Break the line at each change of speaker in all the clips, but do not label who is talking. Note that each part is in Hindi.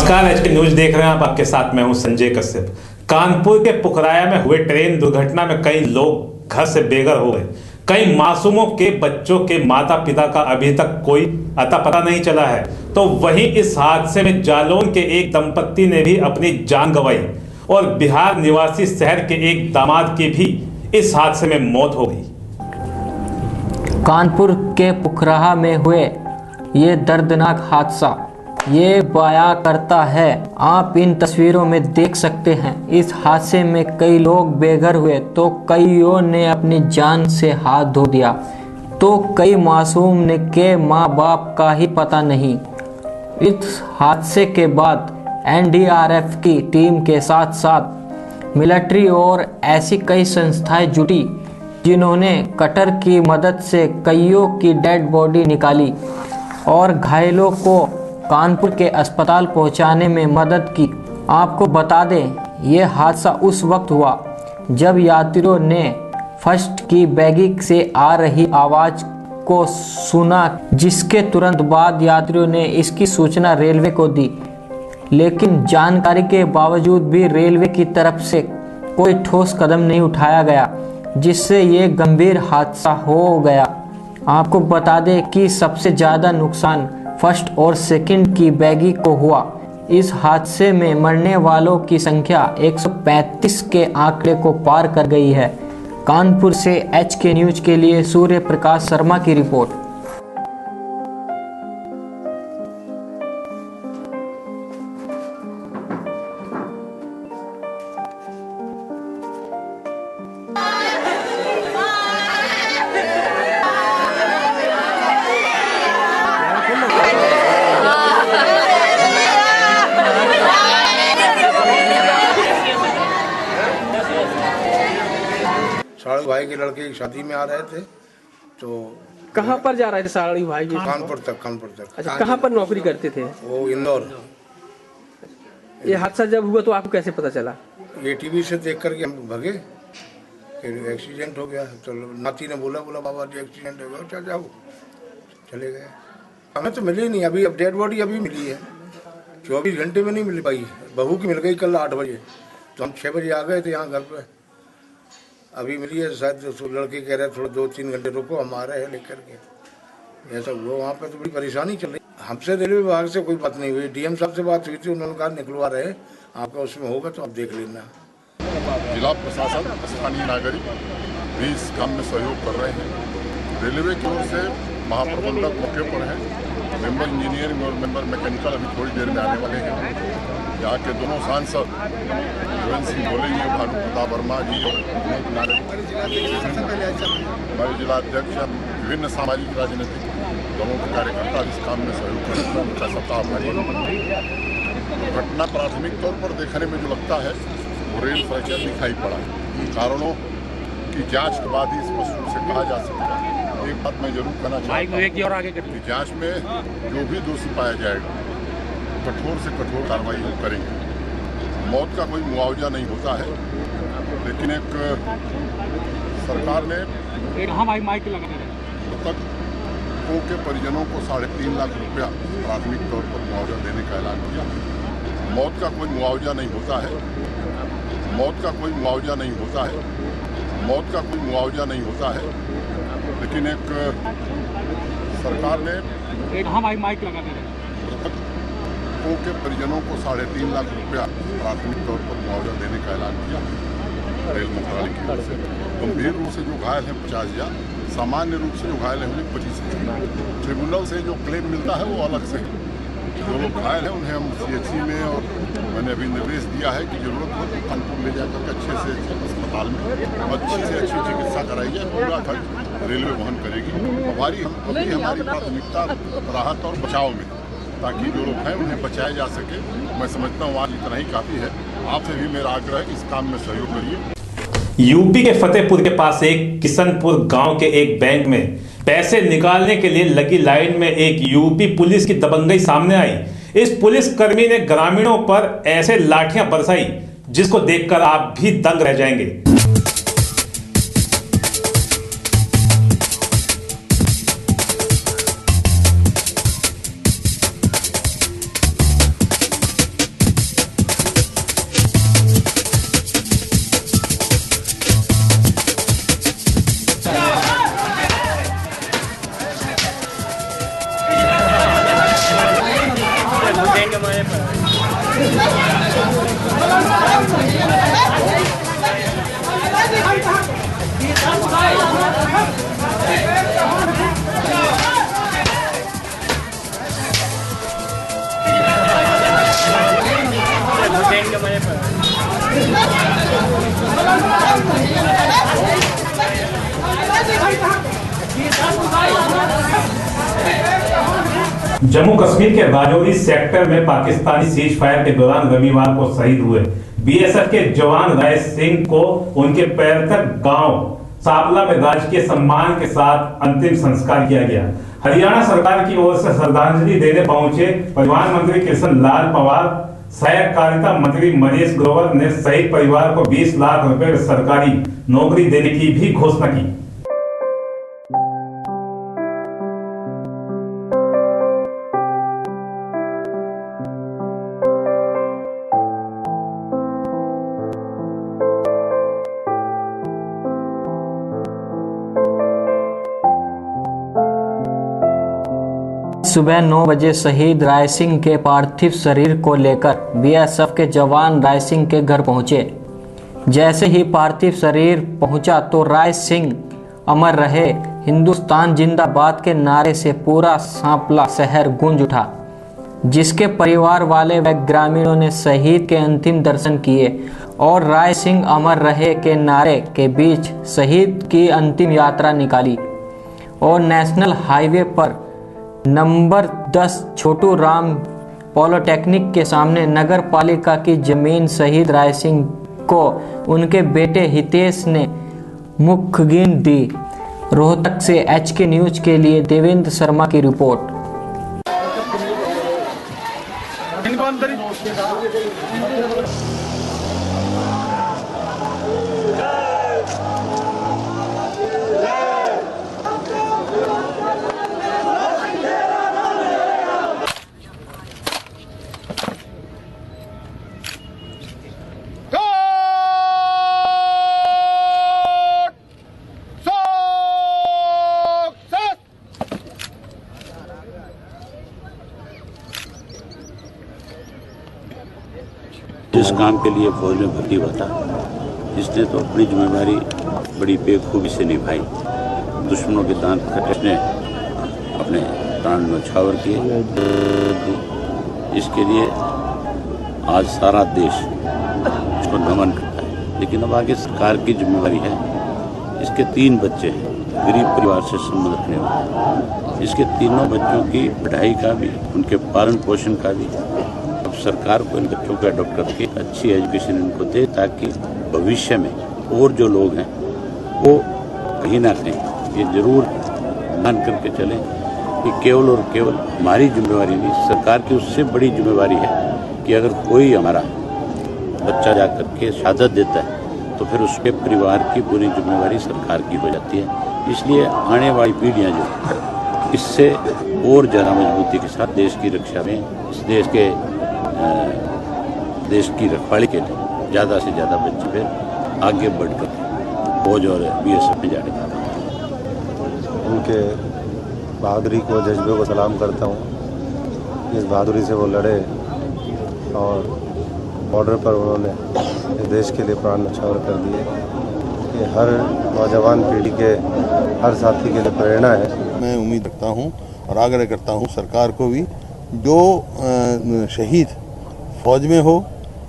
नमस्कार, एचके न्यूज देख रहे हैं आप। आपके साथ मैं हूं संजय कश्यप। कानपुर के पुखराया में हुए ट्रेन दुर्घटना में कई लोग घर से बेघर हो गए। कई मासूमों के बच्चों के माता पिता का अभी तक कोई अता पता नहीं चला है। तो वहीं इस हादसे में जालौन के एक दंपत्ति ने भी अपनी जान गंवाई और बिहार निवासी शहर के एक दामाद की भी इस हादसे में मौत हो गई।
कानपुर के पुखराहा में हुए ये दर्दनाक हादसा ये बयां करता है। आप इन तस्वीरों में देख सकते हैं। इस हादसे में कई लोग बेघर हुए तो कईयों ने अपनी जान से हाथ धो दिया, तो कई मासूम ने के माँ बाप का ही पता नहीं। इस हादसे के बाद एनडीआरएफ की टीम के साथ साथ मिलिट्री और ऐसी कई संस्थाएं जुटी, जिन्होंने कटर की मदद से कईयों की डेड बॉडी निकाली और घायलों को कानपुर के अस्पताल पहुंचाने में मदद की। आपको बता दें, ये हादसा उस वक्त हुआ जब यात्रियों ने फर्स्ट की बैगी से आ रही आवाज़ को सुना, जिसके तुरंत बाद यात्रियों ने इसकी सूचना रेलवे को दी। लेकिन जानकारी के बावजूद भी रेलवे की तरफ से कोई ठोस कदम नहीं उठाया गया, जिससे ये गंभीर हादसा हो गया। आपको बता दें कि सबसे ज़्यादा नुकसान फर्स्ट और सेकंड की बैगी को हुआ। इस हादसे में मरने वालों की संख्या 135 के आंकड़े को पार कर गई है। कानपुर से एचके न्यूज के लिए सूर्य प्रकाश शर्मा की रिपोर्ट।
साड़ू भाई के लड़के की शादी में आ रहे थे, तो
कहाँ पर जा रहे थे साड़ू भाई जी?
कानपुर तक।
अच्छा, कहाँ पर नौकरी करते थे
वो? इंदौर।
ये हादसा जब हुआ तो आपको कैसे पता चला?
ये टीवी से देख करके हम भगे, फिर एक्सीडेंट हो गया। तो नाती ने बोला बाबा जी एक्सीडेंट हो गया, जाओ। चले गए। हमें तो मिली नहीं अभी, अब डेड बॉडी अभी मिली है। 24 घंटे में नहीं मिल पाई। बहू की मिल गई कल 8 बजे, तो हम 6 बजे आ गए थे यहाँ घर पे। अभी मिली है, शायद लड़के कह रहे थोड़ा 2-3 घंटे रुको, हम आ रहे हैं लेकर के। ऐसा हुआ वहाँ पे, तो बड़ी परेशानी चल रही। हमसे रेलवे विभाग से कोई बात नहीं हुई। डीएम साहब से बात हुई थी, उन्होंने कहा निकलवा रहे आपका, उसमें होगा तो आप देख लेना।
जिला प्रशासन, स्थानीय नागरिक भी इस काम में सहयोग कर रहे हैं। रेलवे की ओर से महाप्रबंधक मौके पर हैं, मेंबर इंजीनियरिंग और मेंबर मैकेनिकल अभी थोड़ी देर में आने वाले हैं। यहाँ के दोनों सांसद योगेंद्र सिंह बोले जी, भानु प्रताप वर्मा जी और हमारे जिलाध्यक्ष, विभिन्न सामाजिक राजनीतिक दलों के कार्यकर्ता इस काम में सहयोग कर उनका सबका आभारी। घटना प्राथमिक तौर पर देखने में जो लगता है वो रेल फ्रैक्चर दिखाई पड़ा। कारणों की जांच के बाद ही स्पष्ट रूप से कहा जा सकता है। एक बात मैं जरूर कहना चाहता हूँ कि जांच में जो भी दोषी पाया जाएगा, कठोर से कठोर कार्रवाई हम करेंगे। मौत का कोई मुआवजा नहीं होता है, लेकिन एक सरकार ने मृतकों के परिजनों को 3.5 लाख रुपया प्राथमिक तौर पर मुआवजा देने का ऐलान किया। मौत का कोई मुआवजा नहीं होता है। मौत का कोई मुआवजा नहीं होता है। मौत का कोई मुआवजा नहीं होता है, लेकिन एक सरकार ने मृतकों के परिजनों को 3.5 लाख रुपया प्राथमिक तौर पर मुआवजा देने का ऐलान किया रेल मंत्रालय की ओर से। गंभीर रूप से जो घायल हैं 50,000, सामान्य रूप से जो घायल हैं उन्हें 25,000। ट्रिब्यूनल से जो क्लेम मिलता है वो अलग से है। जो लोग घायल हैं उन्हें हम CHC में, और मैंने अभी निर्देश दिया है कि जरूरत हो तो कानपुर ले जाकर के अच्छे से अच्छे अस्पताल में अच्छी से अच्छी चिकित्सा कराई जाए। पूरा खर्च रेलवे वहन करेगी। हमारी प्राथमिकता राहत और बचाव में, ताकि जो लोग हैं उन्हें बचाया जा सके। मैं समझता हूँ आज इतना ही काफ़ी है। आपसे भी मेरा आग्रह है कि इस काम में सहयोग करिए।
यूपी के फतेहपुर के पास एक किशनपुर गांव के एक बैंक में पैसे निकालने के लिए लगी लाइन में एक यूपी पुलिस की दबंगई सामने आई। इस पुलिस कर्मी ने ग्रामीणों पर ऐसे लाठियां बरसाई जिसको देखकर आप भी दंग रह जाएंगे। जम्मू कश्मीर के राजौरी सेक्टर में पाकिस्तानी सीज फायर के दौरान रविवार को शहीद हुए बीएसएफ के जवान राय सिंह को उनके पैतृक गांव सापला में राजकीय सम्मान के साथ अंतिम संस्कार किया गया। हरियाणा सरकार की ओर से श्रद्धांजलि देने पहुंचे परिवहन मंत्री कृष्ण लाल पंवार, सहकारिता मंत्री मनीष ग्रोवर ने शहीद परिवार को 20 लाख रुपए सरकारी नौकरी देने की भी घोषणा की।
सुबह 9 बजे शहीद राय सिंह के पार्थिव शरीर को लेकर बीएसएफ के जवान राय सिंह के घर पहुंचे। जैसे ही पार्थिव शरीर पहुंचा तो राय सिंह अमर रहे हिंदुस्तान जिंदाबाद के नारे से पूरा सांपला शहर गूंज उठा, जिसके परिवार वाले व ग्रामीणों ने शहीद के अंतिम दर्शन किए और राय सिंह अमर रहे के नारे के बीच शहीद की अंतिम यात्रा निकाली और नेशनल हाईवे पर नंबर 10 छोटू राम पॉलिटेक्निक के सामने नगर पालिका की जमीन शहीद राय सिंह को उनके बेटे हितेश ने मुखगिन दी। रोहतक से HK न्यूज के लिए देवेंद्र शर्मा की रिपोर्ट।
जिस काम के लिए फौज में भर्ती हुआ था, इसने तो अपनी जिम्मेदारी बड़ी बेखूबी से निभाई। दुश्मनों के दांत खटने अपने प्राण न्यौछावर किए। इसके लिए आज सारा देश इसको नमन करता है। लेकिन अब आगे सरकार की जिम्मेदारी है। इसके 3 बच्चे हैं, गरीब परिवार से संबंध रखने वाले। इसके तीनों बच्चों की पढ़ाई का भी, उनके पालन पोषण का भी अब सरकार को इन बच्चों को अडॉप्ट करके अच्छी एजुकेशन इनको दे, ताकि भविष्य में और जो लोग हैं वो कहीं ना कहीं ये जरूर मान करके चलें कि केवल और केवल हमारी जिम्मेवारी नहीं, सरकार की उससे बड़ी जिम्मेवारी है कि अगर कोई हमारा बच्चा जा करके शहादत देता है तो फिर उसके परिवार की पूरी जिम्मेवारी सरकार की हो जाती है। इसलिए आने वाली पीढ़ियाँ जो इससे और ज़्यादा मजबूती के साथ देश की रक्षा में, इस देश की रखवाली के लिए ज़्यादा से ज़्यादा बच्चे फिर आगे बढ़कर फौज और बीएसएफ में जाने का।
उनके बहादुरी को, जज्बे को सलाम करता हूँ। जिस बहादुरी से वो लड़े और बॉर्डर पर उन्होंने इस देश के लिए प्राण न्यौछावर कर दिए, ये हर नौजवान पीढ़ी के, हर साथी के लिए प्रेरणा है।
मैं उम्मीद रखता हूँ और आग्रह करता हूँ सरकार को भी, जो शहीद फौज में हो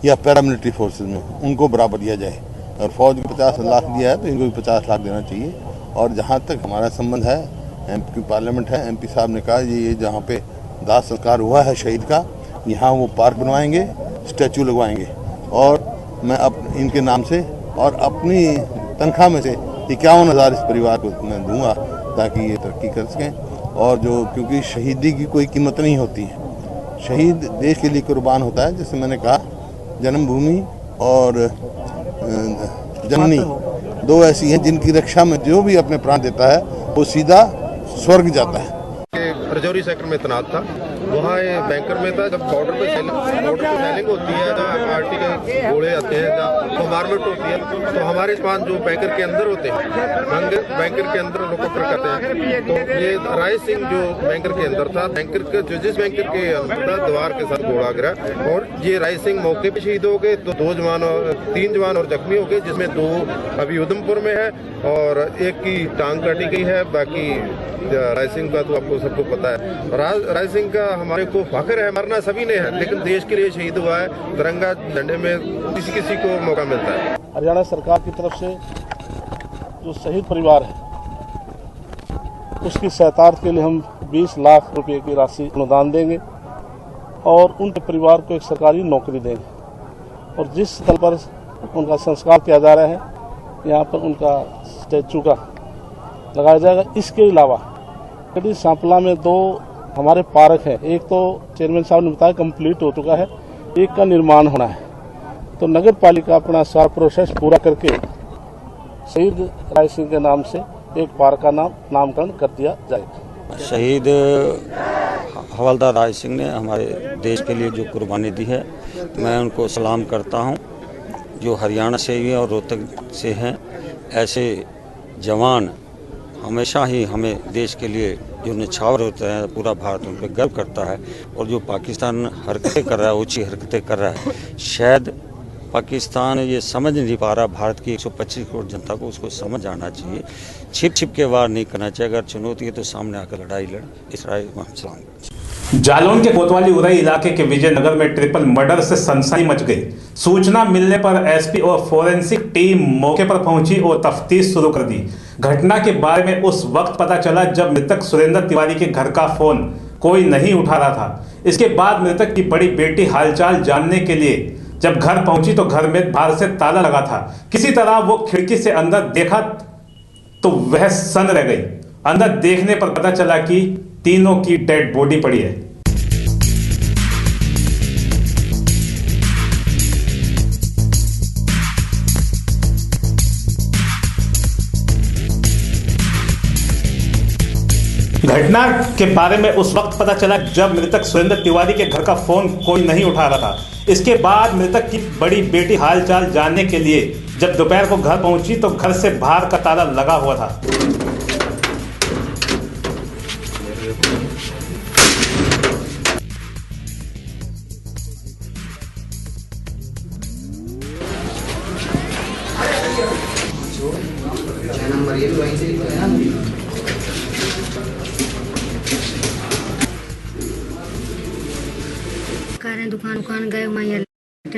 या पैरामिलिट्री फोर्सेस में हो, उनको बराबर दिया जाए। और फौज को 50 लाख दिया है तो इनको भी 50 लाख देना चाहिए। और जहाँ तक हमारा संबंध है, एमपी पार्लियामेंट है, एमपी साहब ने कहा ये जहाँ पे दाह संस्कार हुआ है शहीद का, यहाँ वो पार्क बनवाएंगे, स्टैचू लगवाएंगे और मैं इनके नाम से और अपनी तनख्वाह में से 51,000 इस परिवार को मैं दूंगा ताकि ये तरक्की कर सकें। और जो, क्योंकि शहीदी की कोई कीमत नहीं होती है, शहीद देश के लिए कुर्बान होता है। जैसे मैंने कहा, जन्मभूमि और जननी 2 ऐसी हैं जिनकी रक्षा में जो भी अपने प्राण देता है वो सीधा स्वर्ग जाता है।
राजौरी सेक्टर में तैनात था, वहाँ ये बैंकर में था। जब बॉर्डर पे सेलिंग होती है, जहाँ आरटी के घोड़े आते हैं, जहाँ फॉर्मेट होती है, तो हमारे पास जो बैंकर के अंदर होते हैं, बैंकर के अंदर लोकअप करते हैं। तो ये राय सिंह जो बैंकर के अंदर था, बैंकर के जिस बैंकर के अंदर था, दीवार के साथ घोड़ा गिरा और ये राय सिंह मौके पर शहीद हो गए। तो 3 जवान और जख्मी हो गए, जिसमें 2 अभी उधमपुर में है और एक की टांग काटी गई है। बाकी राय सिंह का तो आपको सबको पता है। राय सिंह का हमारे को फख्र है, मरना सभी ने है, लेकिन देश के लिए शहीद हुआ है। तिरंगा झंडे में किसी को मौका मिलता है।
हरियाणा सरकार की तरफ से जो शहीद परिवार है उसकी सहतार्थ के लिए हम 20 लाख रुपए की राशि अनुदान देंगे और उनके परिवार को एक सरकारी नौकरी देंगे। और जिस स्थल पर उनका संस्कार किया जा रहा है यहाँ पर उनका स्टैचू का लगाया जाएगा। इसके अलावा यदि सांपला में 2 हमारे पार्क हैं, एक तो चेयरमैन साहब ने बताया कंप्लीट हो चुका है, एक का निर्माण होना है। तो नगर पालिका अपना सारा प्रोसेस पूरा करके शहीद राय सिंह के नाम से एक पार्क का नामकरण कर दिया जाएगा।
शहीद हवलदार राय सिंह ने हमारे देश के लिए जो कुर्बानी दी है, मैं उनको सलाम करता हूं। जो हरियाणा से ही और रोहतक से हैं, ऐसे जवान हमेशा ही हमें देश के लिए जो निछावर होते हैं, पूरा भारत उन पर गर्व करता है। और जो पाकिस्तान हरकतें कर रहा है, ऊंची हरकतें कर रहा है, शायद पाकिस्तान ये समझ नहीं पा रहा, भारत की 125 करोड़ जनता को उसको समझ आना चाहिए। छिप छिप के वार नहीं करना चाहिए, अगर चुनौती है तो सामने आकर लड़ाई लड़। इस राय में हम सलाम।
जालौन के कोतवाली उरई इलाके के विजयनगर में ट्रिपल मर्डर से सनसनी मच गई। सूचना मिलने पर एसपी और फोरेंसिक टीम मौके पर पहुंची और तफ्तीश शुरू कर दी। घटना के बारे में उस वक्त पता चला जब मृतक सुरेंद्र तिवारी के घर का फोन कोई नहीं उठा रहा था। इसके बाद मृतक की बड़ी बेटी हालचाल जानने के लिए जब घर पहुंची तो घर में बाहर से ताला लगा था। किसी तरह वो खिड़की से अंदर देखा तो वह सन रह गई। अंदर देखने पर पता चला कि तीनों की डेड बॉडी पड़ी है। घटना के बारे में उस वक्त पता चला जब मृतक सुरेंद्र तिवारी के घर का फोन कोई नहीं उठा रहा था। इसके बाद मृतक की बड़ी बेटी हालचाल जानने के लिए जब दोपहर को घर पहुंची तो घर से बाहर का ताला लगा हुआ था।
दुकान गए मैं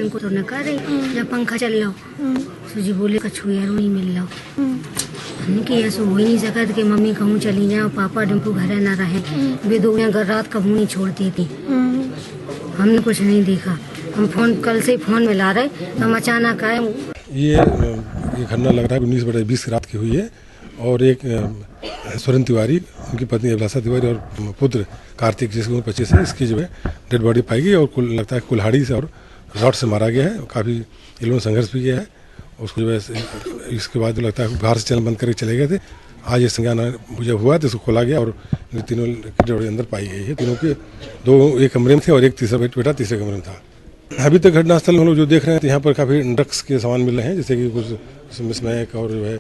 को तो न कर रही जब पंखा चल रहा सूजी बोले कछु यार नहीं मिल रहा हमने कि ऐसा हो ही नहीं सका कि मम्मी कहूँ चली जाओ पापा डिम्पू घर न रहे वे दो घर रात कभी नहीं छोड़ती थी। हमने कुछ नहीं देखा। हम फोन कल से फोन मिला रहे हम अचानक आए।
ये घटना लग रहा है 19/20 रात की हुई है और एक सुरेंद्र तिवारी, उनकी पत्नी अभिलाषा तिवारी और पुत्र कार्तिक जिसकी उम्र 25 है, इसकी जो है डेड बॉडी पाई गई और लगता है कुल्हाड़ी से और रॉड से मारा गया है। काफ़ी इन लोगों ने संघर्ष भी किया है। उसको जो है इसके बाद लगता है बाहर से चैनल बंद करके चले गए थे। आज ये संज्ञान मुझे हुआ तो इसको खोला गया और तीनों की डेड बॉडी अंदर पाई गई है। तीनों के 2 एक कमरे में थे और एक तीसरा बेटा तीसरे कमरे में था। अभी तक घटनास्थल में हम लोग जो देख रहे हैं तो यहाँ पर काफ़ी ड्रग्स के सामान मिल रहे हैं, जैसे कि कुछ स्मैक और जो है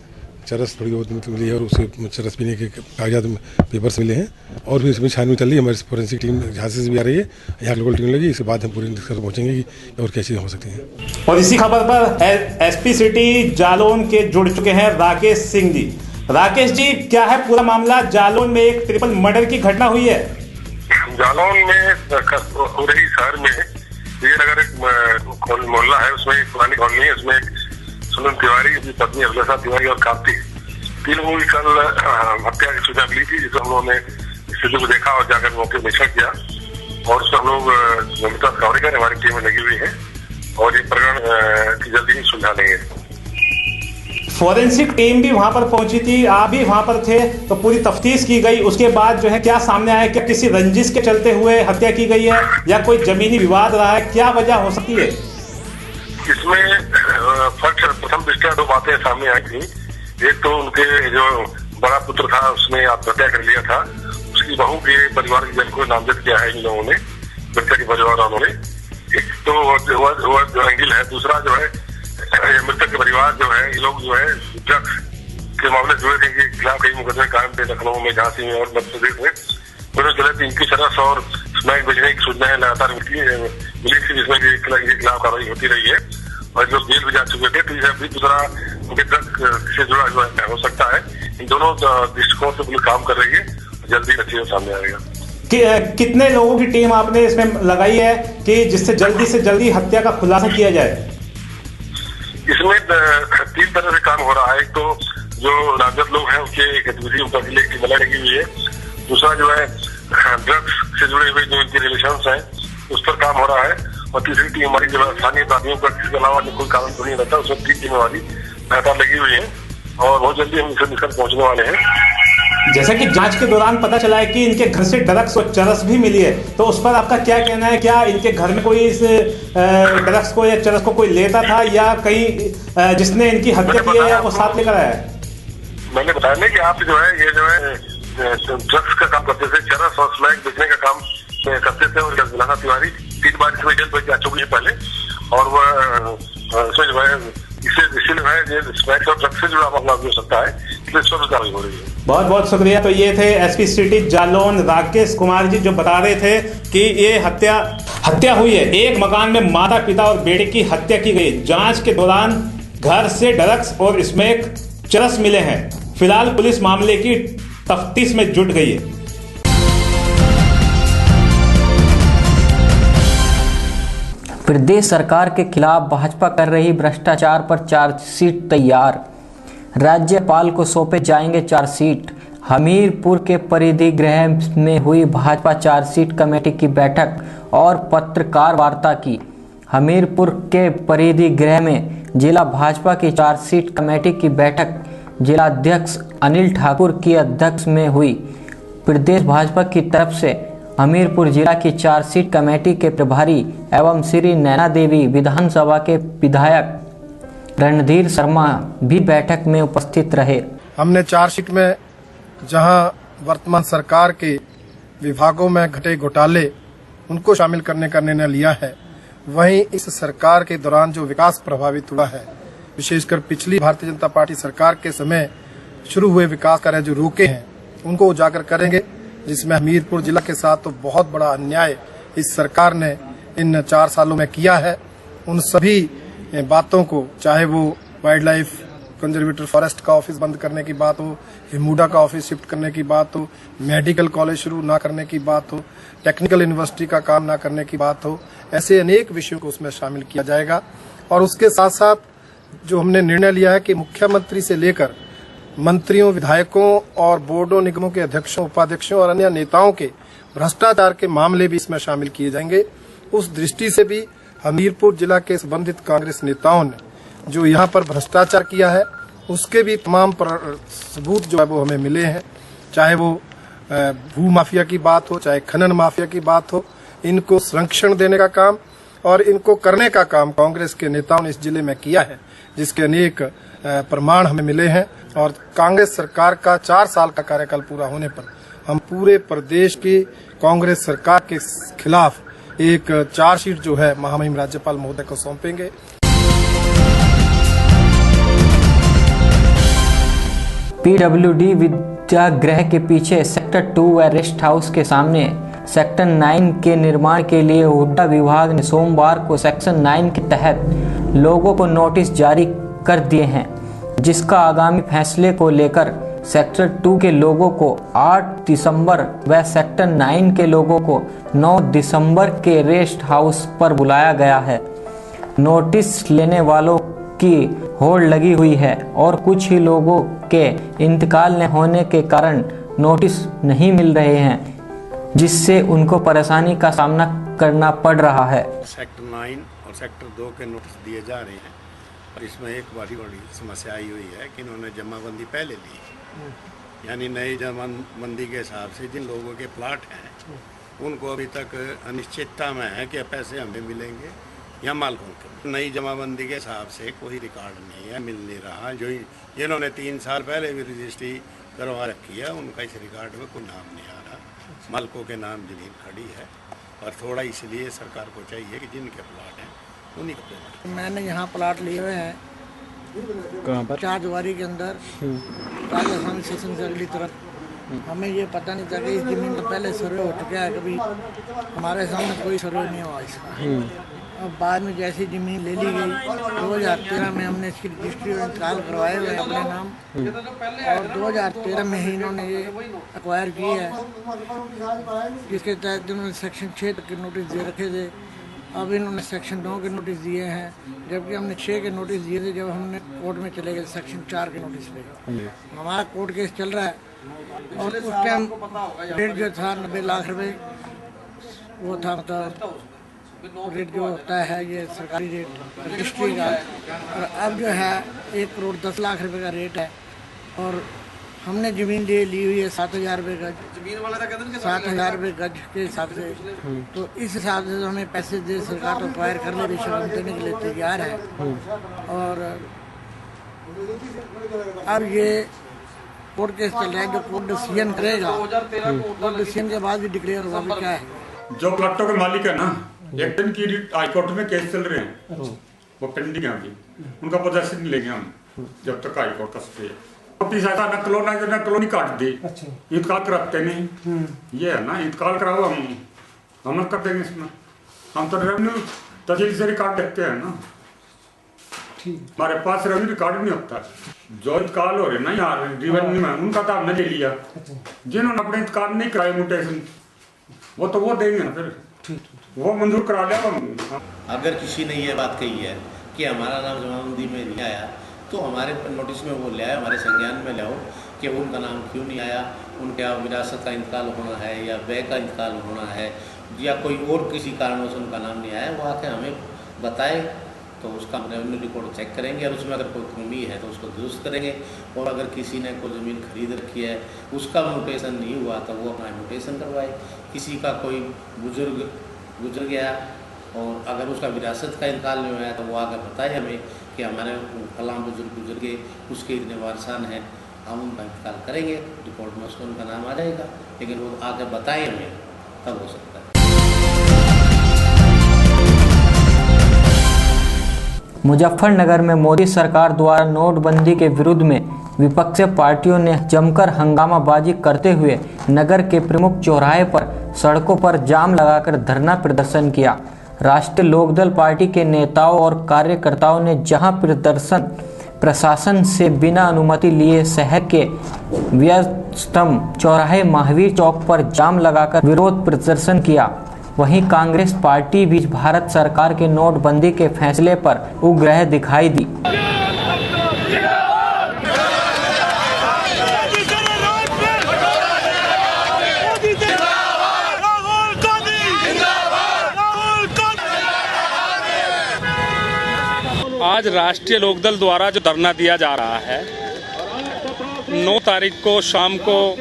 चरस थोड़ी बहुत मिली है और उससे चरस पीने के कागजात पेपर्स मिले हैं। और भी इसमें छानबीन चल रही है। हमारी फोरेंसिक टीम झांसी से भी आ रही है, यहाँ लोकल टीम लगी। इसके बाद हम पूरी निष्कर्ष पहुँचेंगे कि और क्या चीज़ें हो सकती हैं।
और इसी खबर पर एसपी सिटी जालौन के जुड़ चुके हैं राकेश सिंह जी। राकेश जी, क्या है पूरा मामला? जालौन में एक ट्रिपल मर्डर की घटना हुई है।
जालौन में उरई शहर में विजयनगर एक मोहल्ला है, उसमें एक पुरानी कॉलोनी है। उसमें सुरेंद्र तिवारी की पत्नी अभिलाषा तिवारी और कार्तिक तीनों की कल हत्या की सूचना मिली थी, जिसमें हम लोगों ने स्थिति को देखा और जाकर मौके पर निरीक्षण किया और उसमें हम लोग रिकवरी करने हमारी टीमें लगी हुई है और ये प्रकरण की जल्दी ही सुलझा लेंगे।
फोरेंसिक टीम भी वहां पर पहुंची थी, आप भी वहां पर थे, तो पूरी तफ्तीश की गई। उसके बाद जो है क्या सामने आया? क्या किसी रंजिश के चलते हुए हत्या की गई है या कोई जमीनी विवाद रहा है? क्या वजह हो सकती है
इसमें? प्रथम दृष्टया 2 बातें सामने आई थी। एक तो उनके जो बड़ा पुत्र था उसने आत्महत्या कर लिया था, उसकी बहू के परिवार के जन को नामजद किया है इन लोगों ने, मृतक के परिवार वालों ने। एक तो वो जो एंगल है। दूसरा जो है मृतक के परिवार जो है ये लोग जो है ड्रग्स के मामले जुड़े थे कि खिलाफ कई मुकदमे कायम थे लखनऊ में, झांसी में और मध्य प्रदेश में। दोनों चले थे। इनकी शरस और स्मैक बेचने की सूचनाएं लगातार मिली थी, जिसमें कि खिलाफ कार्रवाई होती रही है और लोग जेल भी जा चुके थे। तो दूसरा उनके ड्रग से जुड़ा जो हो सकता है। इन दोनों दृष्टिकोण से पुलिस काम कर रही है, जल्दी नतीजा सामने आएगा।
कितने लोगों की टीम आपने इसमें लगाई है कि जिससे जल्दी से जल्दी हत्या का खुलासा किया जाए?
इसमें 3 तरह से काम हो रहा है। एक तो जो नामजद लोग हैं उसके गतिविधि उनका टीम लगी हुई है। दूसरा जो है ड्रग्स से जुड़े हुए जो इनके रिलेशंस हैं उस पर काम हो रहा है। और तीसरी टीम हमारी जो है स्थानीय अपराधियों का, इसके अलावा कोई कारण तो नहीं रहता, उसमें 3 टीमें हमारी लगातार लगी हुई है और बहुत जल्दी हम इसे निकल पहुंचने वाले हैं।
जैसा कि जांच के दौरान पता चला है कि इनके घर से ड्रग्स और चरस भी मिली है, तो उस पर आपका क्या कहना है? क्या इनके घर में कोई इस ड्रग्स को या चरस को कोई लेता था या कहीं जिसने इनकी हत्या की है या वो साथ लेकर आया है?
मैंने बताया ना कि आप जो है ड्रग्स का काम करते थे, चरस और स्मैक बेचने का काम करते थे। और गुलाना तिवारी 3 बार इसमें जेल भेज जा चुकी है पहले, और वह इसमें जो है इसीलिए स्मैक और ड्रग्स से जुड़ा मामला भी हो सकता है, इसलिए इस पर कार्रवाई हो रही है।
बहुत बहुत शुक्रिया। तो ये थे एसपी सिटी जालौन राकेश कुमार जी, जो बता रहे थे कि ये हत्या हुई है। एक मकान में माता पिता और बेटे की हत्या की गई। जांच के दौरान घर से ड्रग्स और स्मैक चरस मिले हैं। फिलहाल पुलिस मामले की तफ्तीश में जुट गई है।
प्रदेश सरकार के खिलाफ भाजपा कर रही भ्रष्टाचार पर चार्जशीट तैयार। राज्यपाल को सौंपे जाएंगे चार्जशीट। हमीरपुर के परिधि गृह में हुई भाजपा चार्जशीट कमेटी की बैठक और पत्रकार वार्ता की। हमीरपुर के परिधि गृह में जिला भाजपा की चार्जशीट कमेटी की बैठक जिलाध्यक्ष अनिल ठाकुर की अध्यक्ष में हुई। प्रदेश भाजपा की तरफ से हमीरपुर जिला की चार्जशीट कमेटी के प्रभारी एवं श्री नैना देवी विधानसभा के विधायक रणधीर शर्मा भी बैठक में उपस्थित रहे।
हमने चार्जशीट में जहां वर्तमान सरकार के विभागों में घटे घोटाले उनको शामिल करने का निर्णय लिया है, वहीं इस सरकार के दौरान जो विकास प्रभावित हुआ है, विशेषकर पिछली भारतीय जनता पार्टी सरकार के समय शुरू हुए विकास कार्य जो रुके हैं, उनको उजागर करेंगे। जिसमें हमीरपुर जिला के साथ तो बहुत बड़ा अन्याय इस सरकार ने इन 4 सालों में किया है, उन सभी बातों को, चाहे वो वाइल्ड लाइफ कंजर्वेटर फॉरेस्ट का ऑफिस बंद करने की बात हो, हिमुडा का ऑफिस शिफ्ट करने की बात हो, मेडिकल कॉलेज शुरू ना करने की बात हो, टेक्निकल यूनिवर्सिटी का काम ना करने की बात हो, ऐसे अनेक विषयों को उसमें शामिल किया जाएगा। और उसके साथ साथ जो हमने निर्णय लिया है कि मुख्यमंत्री से लेकर मंत्रियों, विधायकों और बोर्डों, निगमों के अध्यक्षों, उपाध्यक्षों और अन्य नेताओं के भ्रष्टाचार के मामले भी इसमें शामिल किए जाएंगे। उस दृष्टि से भी हमीरपुर जिला के संबंधित कांग्रेस नेताओं ने जो यहाँ पर भ्रष्टाचार किया है, उसके भी तमाम सबूत जो है वो हमें मिले हैं। चाहे वो भू माफिया की बात हो, चाहे खनन माफिया की बात हो, इनको संरक्षण देने का काम और इनको करने का काम कांग्रेस के नेताओं ने इस जिले में किया है, जिसके अनेक प्रमाण हमें मिले हैं। और कांग्रेस सरकार का 4 साल का कार्यकाल पूरा होने पर हम पूरे प्रदेश की कांग्रेस सरकार के खिलाफ एक चार्जशीट जो है महामहिम राज्यपाल महोदय को सौंपेंगे।
पीडब्ल्यूडी विद्यागृह के पीछे सेक्टर 2 व रेस्ट हाउस के सामने सेक्टर 9 के निर्माण के लिए हुड्डा विभाग ने सोमवार को सेक्शन 9 के तहत लोगों को नोटिस जारी कर दिए हैं, जिसका आगामी फैसले को लेकर सेक्टर 2 के लोगों को 8 दिसंबर व सेक्टर 9 के लोगों को 9 दिसंबर के रेस्ट हाउस पर बुलाया गया है। नोटिस लेने वालों की होड़ लगी हुई है और कुछ ही लोगों के इंतकाल न होने के कारण नोटिस नहीं मिल रहे हैं, जिससे उनको परेशानी का सामना करना पड़ रहा है।
सेक्टर 9 और सेक्टर 2 के नोटिस दिए जा रहे हैं और इसमें एक बड़ी समस्या आई हुई है कि इन्होंने जमाबंदी पहले ली, यानी नई जमाबंदी के हिसाब से जिन लोगों के प्लाट हैं उनको अभी तक अनिश्चितता में है कि पैसे हमें मिलेंगे या मालिकों के। नई जमाबंदी के हिसाब से कोई रिकॉर्ड नहीं है, मिल नहीं रहा। जो जिन्होंने 3 साल पहले भी रजिस्ट्री करवा रखी है, उनका इस रिकॉर्ड में कोई नाम नहीं आ रहा। मालिकों के नाम जमीन खड़ी है और थोड़ा इसलिए सरकार को चाहिए कि जिनके प्लाट हैं उन्हीं को पेमेंट।
मैंने यहाँ प्लाट लिए हुए हैं,
कहाँ पर?
4 दिवारी के अंदर, राजस्थान स्टेशन से अगली तरफ। हमें ये पता नहीं था कि इस जमीन तो पहले सर्वे हो चुका है, कभी हमारे सामने कोई सर्वे नहीं हुआ इसका। अब बाद में जैसी ज़मीन ले ली गई 2013 में हमने इसकी रजिस्ट्री और इंतकाल करवाए हुए अपने नाम, और 2013 में ही इन्होंने ये एक्वायर की है, जिसके तहत उन्होंने सेक्शन 6 के नोटिस दे रखे थे अब इन्होंने सेक्शन 9 के नोटिस दिए हैं, जबकि हमने 6 के नोटिस दिए थे जब हमने कोर्ट में चले गए सेक्शन 4 के नोटिस पे। हमारा कोर्ट केस चल रहा है और उस टाइम रेट जो था 90 लाख रुपए वो था, मतलब रेट जो होता है ये सरकारी रेट रजिस्ट्री का, और अब जो है 1 करोड़ 10 लाख रुपए का रेट है। और हमने ज़मीन ली हुई है 7,000 रुपये गज, 7,000 रुपये गज के हिसाब से। तो इस हिसाब से हमें पैसे दे सरकार तो एक्वायर कर ले बेशक हम देने के लिए तैयार है। और अब ये कोर्ट केस चल रहा है, जो कोर्ट डिसीजन करेगा, कोर्ट डिसीजन के बाद भी डिक्लेयर होगा भी क्या है।
जो प्लाटों के मालिक है ना, एक दिन की हाईकोर्ट में केस चल रहे हैं, वो पेंडिंग है अभी, उनका पोजेशन नहीं लेंगे हम जब तक हाईकोर्ट का स्टे है। नोटिस ऐसा न कॉलोनी काट दी, इंतकाल कराते नहीं, ये है ना, इंतकाल कराओ हम अमल कर देंगे इसमें। हम तो रेवेन्यू तहसील से रिकॉर्ड देखते हैं ना, हमारे पास रेवेन्यू रिकॉर्ड नहीं होता। जो इंतकाल हो रहे ना यार रेवेन्यू में, उनका तो हमने ले लिया। जिन्होंने अपने इंतकाल नहीं कराए म्यूटेशन, वो तो वो देंगे ना, फिर वो मंजूर करा लिया।
अगर किसी ने ये बात कही है कि हमारा नाम जमाबंदी में नहीं आया, तो हमारे नोटिस में वो ले आए, हमारे संज्ञान में लाओ कि उनका नाम क्यों नहीं आया, उनके यहाँ विरासत का इंतकाल होना है या व्यय का इंतकाल होना है या कोई और किसी कारणों से उनका नाम नहीं आया, वो आके हमें बताए तो उसका हम रेवेन्यू रिकॉर्ड चेक करेंगे और उसमें अगर कोई कमी है तो उसको दुरुस्त करेंगे। और अगर किसी ने कोई ज़मीन खरीद रखी है, उसका म्यूटेशन नहीं हुआ तो वो अपना म्यूटेशन करवाए। किसी का कोई बुजुर्ग गुजर गया और अगर उसका विरासत का इंतकाल नहीं हुआ तो वो आकर बताए हमें कि हमारे फलां बुजुर्ग गुजर गए, उसके इतने वारसान हैं, हम उनका इंतकाल करेंगे, रिकॉर्ड में उसको उनका नाम आ जाएगा। लेकिन वो आकर बताए हमें तब हो सकता है।
मुजफ्फरनगर में मोदी सरकार द्वारा नोटबंदी के विरुद्ध में विपक्षी पार्टियों ने जमकर हंगामाबाजी करते हुए नगर के प्रमुख चौराहे पर सड़कों पर जाम लगाकर धरना प्रदर्शन किया। राष्ट्रीय लोकदल पार्टी के नेताओं और कार्यकर्ताओं ने जहां प्रशासन से बिना अनुमति लिए शहर के व्यस्तम चौराहे महावीर चौक पर जाम लगाकर विरोध प्रदर्शन किया, वहीं कांग्रेस पार्टी भी भारत सरकार के नोटबंदी के फैसले पर उग्र दिखाई दी।
आज राष्ट्रीय लोकदल द्वारा जो धरना दिया जा रहा है, 9 तारीख को शाम को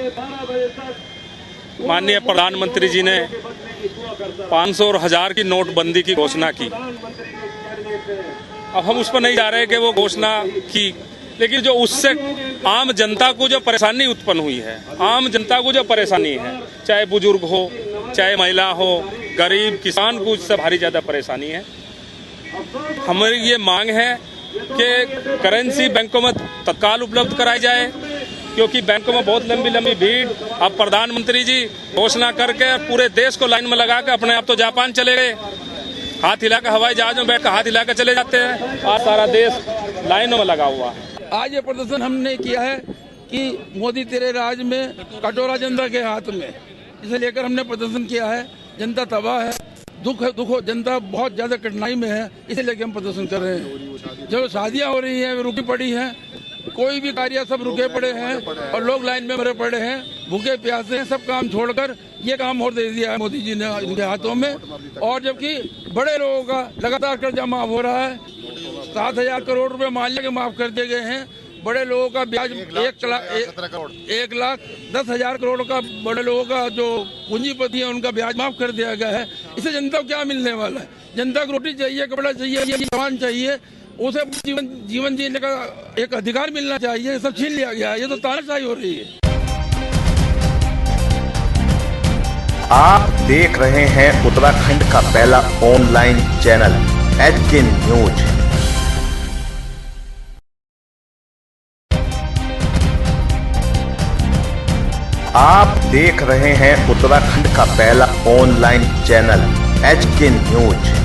माननीय प्रधानमंत्री जी ने 500 और 1000 की नोटबंदी की घोषणा की। अब हम उस पर नहीं जा रहे कि वो घोषणा की, लेकिन जो उससे आम जनता को जो परेशानी उत्पन्न हुई है, आम जनता को जो परेशानी है, चाहे बुजुर्ग हो, चाहे महिला हो, गरीब किसान को इससे भारी ज़्यादा परेशानी है। हमारी ये मांग है कि करेंसी बैंकों में तत्काल उपलब्ध कराई जाए, क्योंकि बैंकों में बहुत लंबी लंबी भीड़। अब प्रधानमंत्री जी घोषणा करके पूरे देश को लाइन में लगा के अपने आप तो जापान चले गए, हाथ हिला के हवाई जहाज में बैठ कर हाथ हिला के चले जाते हैं, और सारा देश लाइनों में लगा हुआ है।
आज ये प्रदर्शन हमने किया है कि मोदी तेरे राज में कटोरा जनता के हाथ में, इसे लेकर हमने प्रदर्शन किया है। जनता तबाह है, दुख हो, जनता बहुत ज़्यादा कठिनाई में है, इसे लेकर हम प्रदर्शन कर रहे हैं। जो शादियाँ हो रही हैं वे रुकी पड़ी हैं, कोई भी कार्य सब रुके पड़े हैं और लोग लाइन में भरे पड़े हैं, भूखे प्यासे हैं। सब काम छोड़कर ये काम और दे दिया है मोदी जी ने इनके हाथों में। और जबकि बड़े लोगों का लगातार कर्जा माफ हो रहा है, 7,000 करोड़ रुपए मालिया के माफ कर दिए गए हैं। बड़े लोगों का ब्याज 1,10,000 करोड़ का, बड़े लोगों का जो पूंजीपति है उनका ब्याज माफ कर दिया गया है। इससे जनता को क्या मिलने वाला है? जनता को रोटी चाहिए, कपड़ा चाहिए, ये सामान चाहिए, उसे जीवन जीने का एक अधिकार मिलना चाहिए। ये सब छीन लिया गया है, ये तो तानाशाही हो रही है।
आप देख रहे हैं उत्तराखंड का पहला ऑनलाइन चैनल HK न्यूज। आप देख रहे हैं उत्तराखंड का पहला ऑनलाइन चैनल HK न्यूज।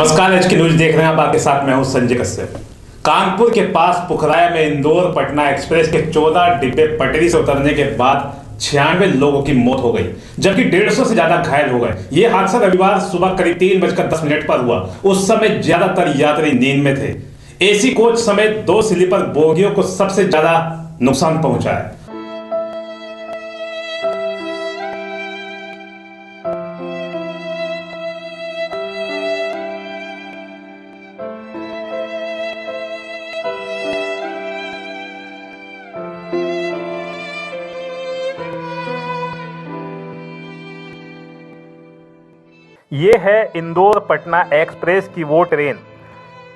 नमस्कार, एचके न्यूज देख रहे हैं आप। आपके साथ मैं हूं संजय कश्यप। कानपुर के पास पुखराया में इंदौर पटना एक्सप्रेस के 14 डिब्बे पटरी से उतरने के बाद 96 लोगों की मौत हो गई, जबकि 150 से ज्यादा घायल हो गए। ये हादसा रविवार सुबह करीब 3:10 पर हुआ। उस समय ज्यादातर यात्री नींद में थे। एसी कोच समेत 2 स्लीपर बोगियों को सबसे ज्यादा नुकसान पहुंचा है।
ये है इंदौर पटना एक्सप्रेस की वो ट्रेन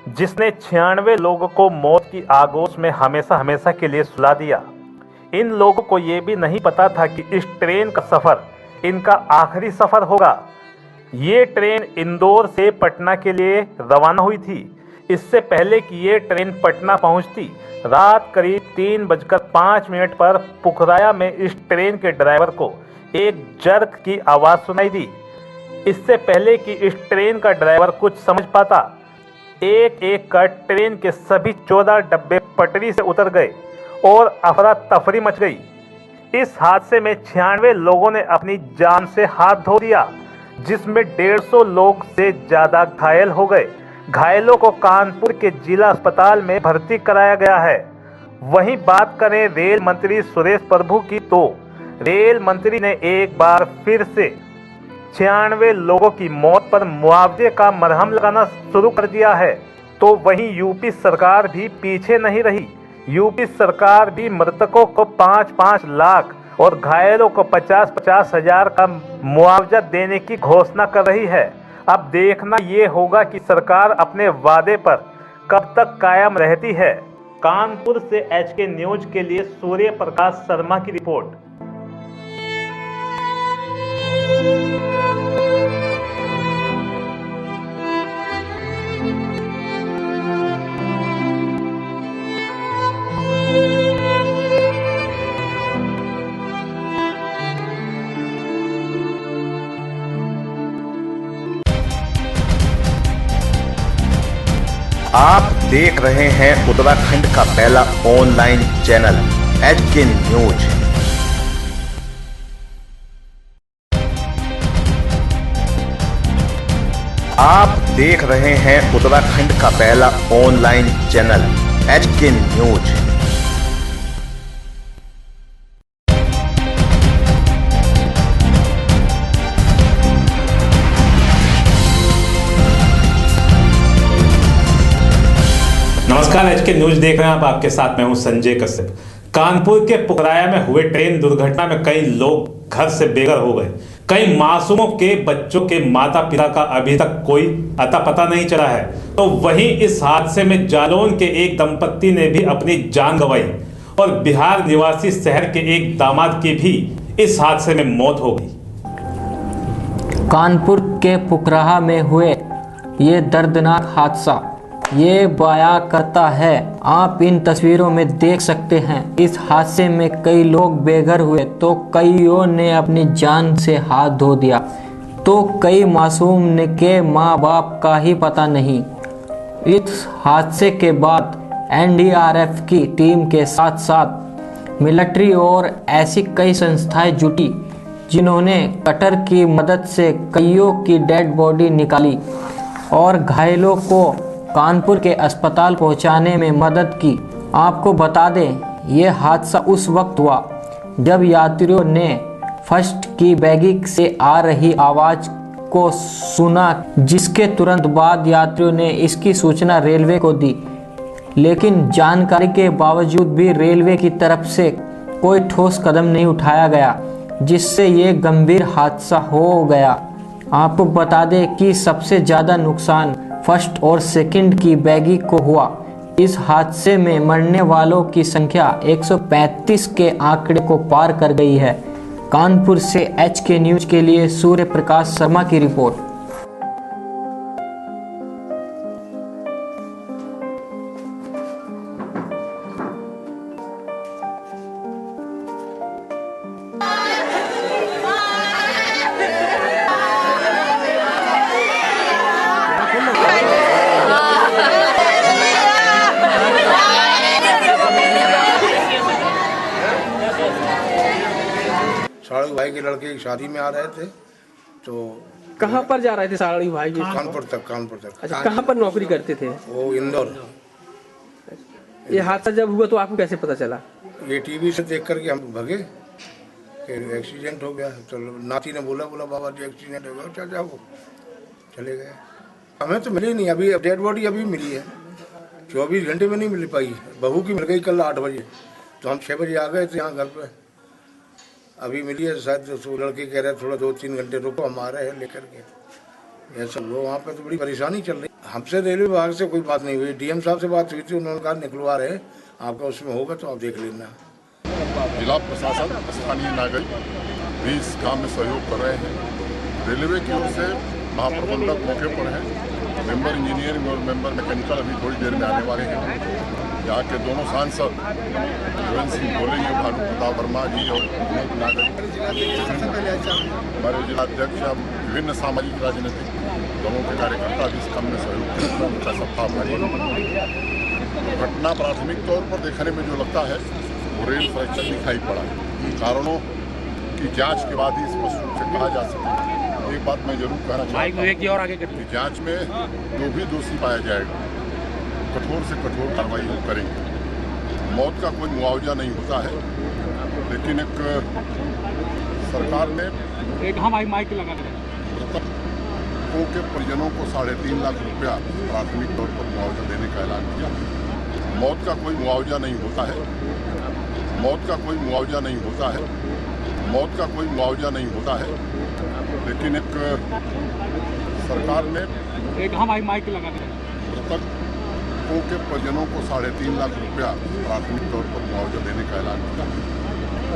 जिसने 96 लोगों को मौत की आगोश में हमेशा के लिए सुला दिया। इन लोगों को ये भी नहीं पता था कि इस ट्रेन का सफ़र इनका आखिरी सफ़र होगा। ये ट्रेन इंदौर से पटना के लिए रवाना हुई थी। इससे पहले कि ये ट्रेन पटना पहुंचती, रात करीब 3:05 पर पुखराया में इस ट्रेन के ड्राइवर को एक जर्क की आवाज़ सुनाई दी। इससे पहले कि इस ट्रेन का ड्राइवर कुछ समझ पाता, एक एक कर ट्रेन के सभी 14 डब्बे पटरी से उतर गए और अफरा तफरी मच गई। इस हादसे में 96 लोगों ने अपनी जान से हाथ धो दिया, जिसमें 150 लोग से ज़्यादा घायल हो गए। घायलों को कानपुर के जिला अस्पताल में भर्ती कराया गया है। वहीं बात करें रेल मंत्री सुरेश प्रभु की, तो रेल मंत्री ने एक बार फिर से 96 लोगों की मौत पर मुआवजे का मरहम लगाना शुरू कर दिया है। तो वहीं यूपी सरकार भी पीछे नहीं रही। यूपी सरकार भी मृतकों को 5-5 लाख और घायलों को 50-50 हजार का मुआवजा देने की घोषणा कर रही है। अब देखना ये होगा कि सरकार अपने वादे पर कब तक कायम रहती है। कानपुर से एचके न्यूज के लिए सूर्य प्रकाश शर्मा की रिपोर्ट।
आप देख रहे हैं उत्तराखंड का पहला ऑनलाइन चैनल एचके न्यूज। आप देख रहे हैं उत्तराखंड का पहला ऑनलाइन चैनल एचके न्यूज।
नमस्कार, एचके न्यूज देख रहे हैं आप। आपके साथ मैं हूं संजय कश्यप। कानपुर के पुखराया में हुए ट्रेन दुर्घटना में कई लोग घर से बेघर हो गए। कई मासूमों के बच्चों के माता पिता का अभी तक कोई अता पता नहीं चला है। तो वहीं इस हादसे में जालौन के एक दंपत्ति ने भी अपनी जान गंवाई और बिहार निवासी शहर के एक दामाद की भी इस हादसे में मौत हो गई।
कानपुर के पुखराया में हुए ये दर्दनाक हादसा ये बयां करता है। आप इन तस्वीरों में देख सकते हैं। इस हादसे में कई लोग बेघर हुए तो कईयों ने अपनी जान से हाथ धो दिया, तो कई मासूम ने के माँ बाप का ही पता नहीं। इस हादसे के बाद एनडीआरएफ की टीम के साथ साथ मिलिट्री और ऐसी कई संस्थाएं जुटी, जिन्होंने कटर की मदद से कईयों की डेड बॉडी निकाली और घायलों को कानपुर के अस्पताल पहुंचाने में मदद की। आपको बता दें, ये हादसा उस वक्त हुआ जब यात्रियों ने फर्स्ट की बैगिंग से आ रही आवाज़ को सुना, जिसके तुरंत बाद यात्रियों ने इसकी सूचना रेलवे को दी। लेकिन जानकारी के बावजूद भी रेलवे की तरफ से कोई ठोस कदम नहीं उठाया गया, जिससे ये गंभीर हादसा हो गया। आपको बता दें कि सबसे ज़्यादा नुकसान फर्स्ट और सेकंड की बैगी को हुआ। इस हादसे में मरने वालों की संख्या 135 के आंकड़े को पार कर गई है। कानपुर से एचके न्यूज के लिए सूर्य प्रकाश शर्मा की रिपोर्ट।
साड़ू भाई के लड़के की शादी में आ रहे थे। तो
कहाँ पर जा रहे थे साड़ू भाई?
कानपुर तक।
अच्छा, कहाँ पर नौकरी करते थे?
वो इंदौर।
ये हादसा जब हुआ तो आपको कैसे पता चला?
ये टीवी से देख करके हम भगे कि एक्सीडेंट हो गया। तो नाती ने बोला बाबा जी एक्सीडेंट हो गया, चाचा वो चले गए। हमें तो मिली नहीं, अभी डेड बॉडी अभी मिली है, 24 घंटे में नहीं मिल पाई। बहू की मिल गई कल 8 बजे, तो हम 6 बजे आ गए थे यहाँ घर पे, अभी मिली है। शायद तो लड़के कह रहे थोड़ा 2-3 घंटे रुको, हम आ रहे हैं लेकर के। ऐसा वो वहाँ पे तो बड़ी परेशानी चल रही। हमसे रेलवे विभाग से कोई बात नहीं हुई, डीएम साहब से बात हुई थी, उन्होंने कहा निकलवा रहे आपका, उसमें होगा तो आप देख लेना।
जिला प्रशासन, स्थानीय नागरिक भी इस काम में सहयोग कर रहे हैं। रेलवे की ओर से महाप्रबंधक मौके पर है, मेंबर इंजीनियरिंग और मेंबर मैकेनिकल अभी थोड़ी देर में आने वाले हैं। यहाँ के दोनों सांसद देवेंद्र सिंह बोलेंगे, भानु प्रताप वर्मा जी और अनेक नागरिक, हमारे जिलाध्यक्ष, विभिन्न सामाजिक राजनीतिक दलों के कार्यकर्ता भी इस काम में सहयोग उनका सबका आभारी। घटना प्राथमिक तौर पर देखने में जो लगता है वो रेल फ्रैक्चर दिखाई पड़ा है। कारणों की जांच के बाद ही स्पष्ट रूप से कहा जा सके। एक बात मैं जरूर कहना चाहता हूँ कि जांच में जो भी दोषी पाया जाएगा कठोर से कठोर कार्रवाई हम करेंगे। मौत का कोई मुआवजा नहीं होता है, लेकिन एक सरकार ने मृतकों के परिजनों को 3.5 लाख रुपया प्राथमिक तौर पर मुआवजा देने का ऐलान किया। मौत का कोई मुआवजा नहीं होता है, मौत का कोई मुआवजा नहीं होता है, मौत का कोई मुआवजा नहीं होता है, लेकिन एक सरकार ने मृतकों के परिजनों को 3.5 लाख रुपया प्राथमिक तौर पर मुआवजा देने का ऐलान किया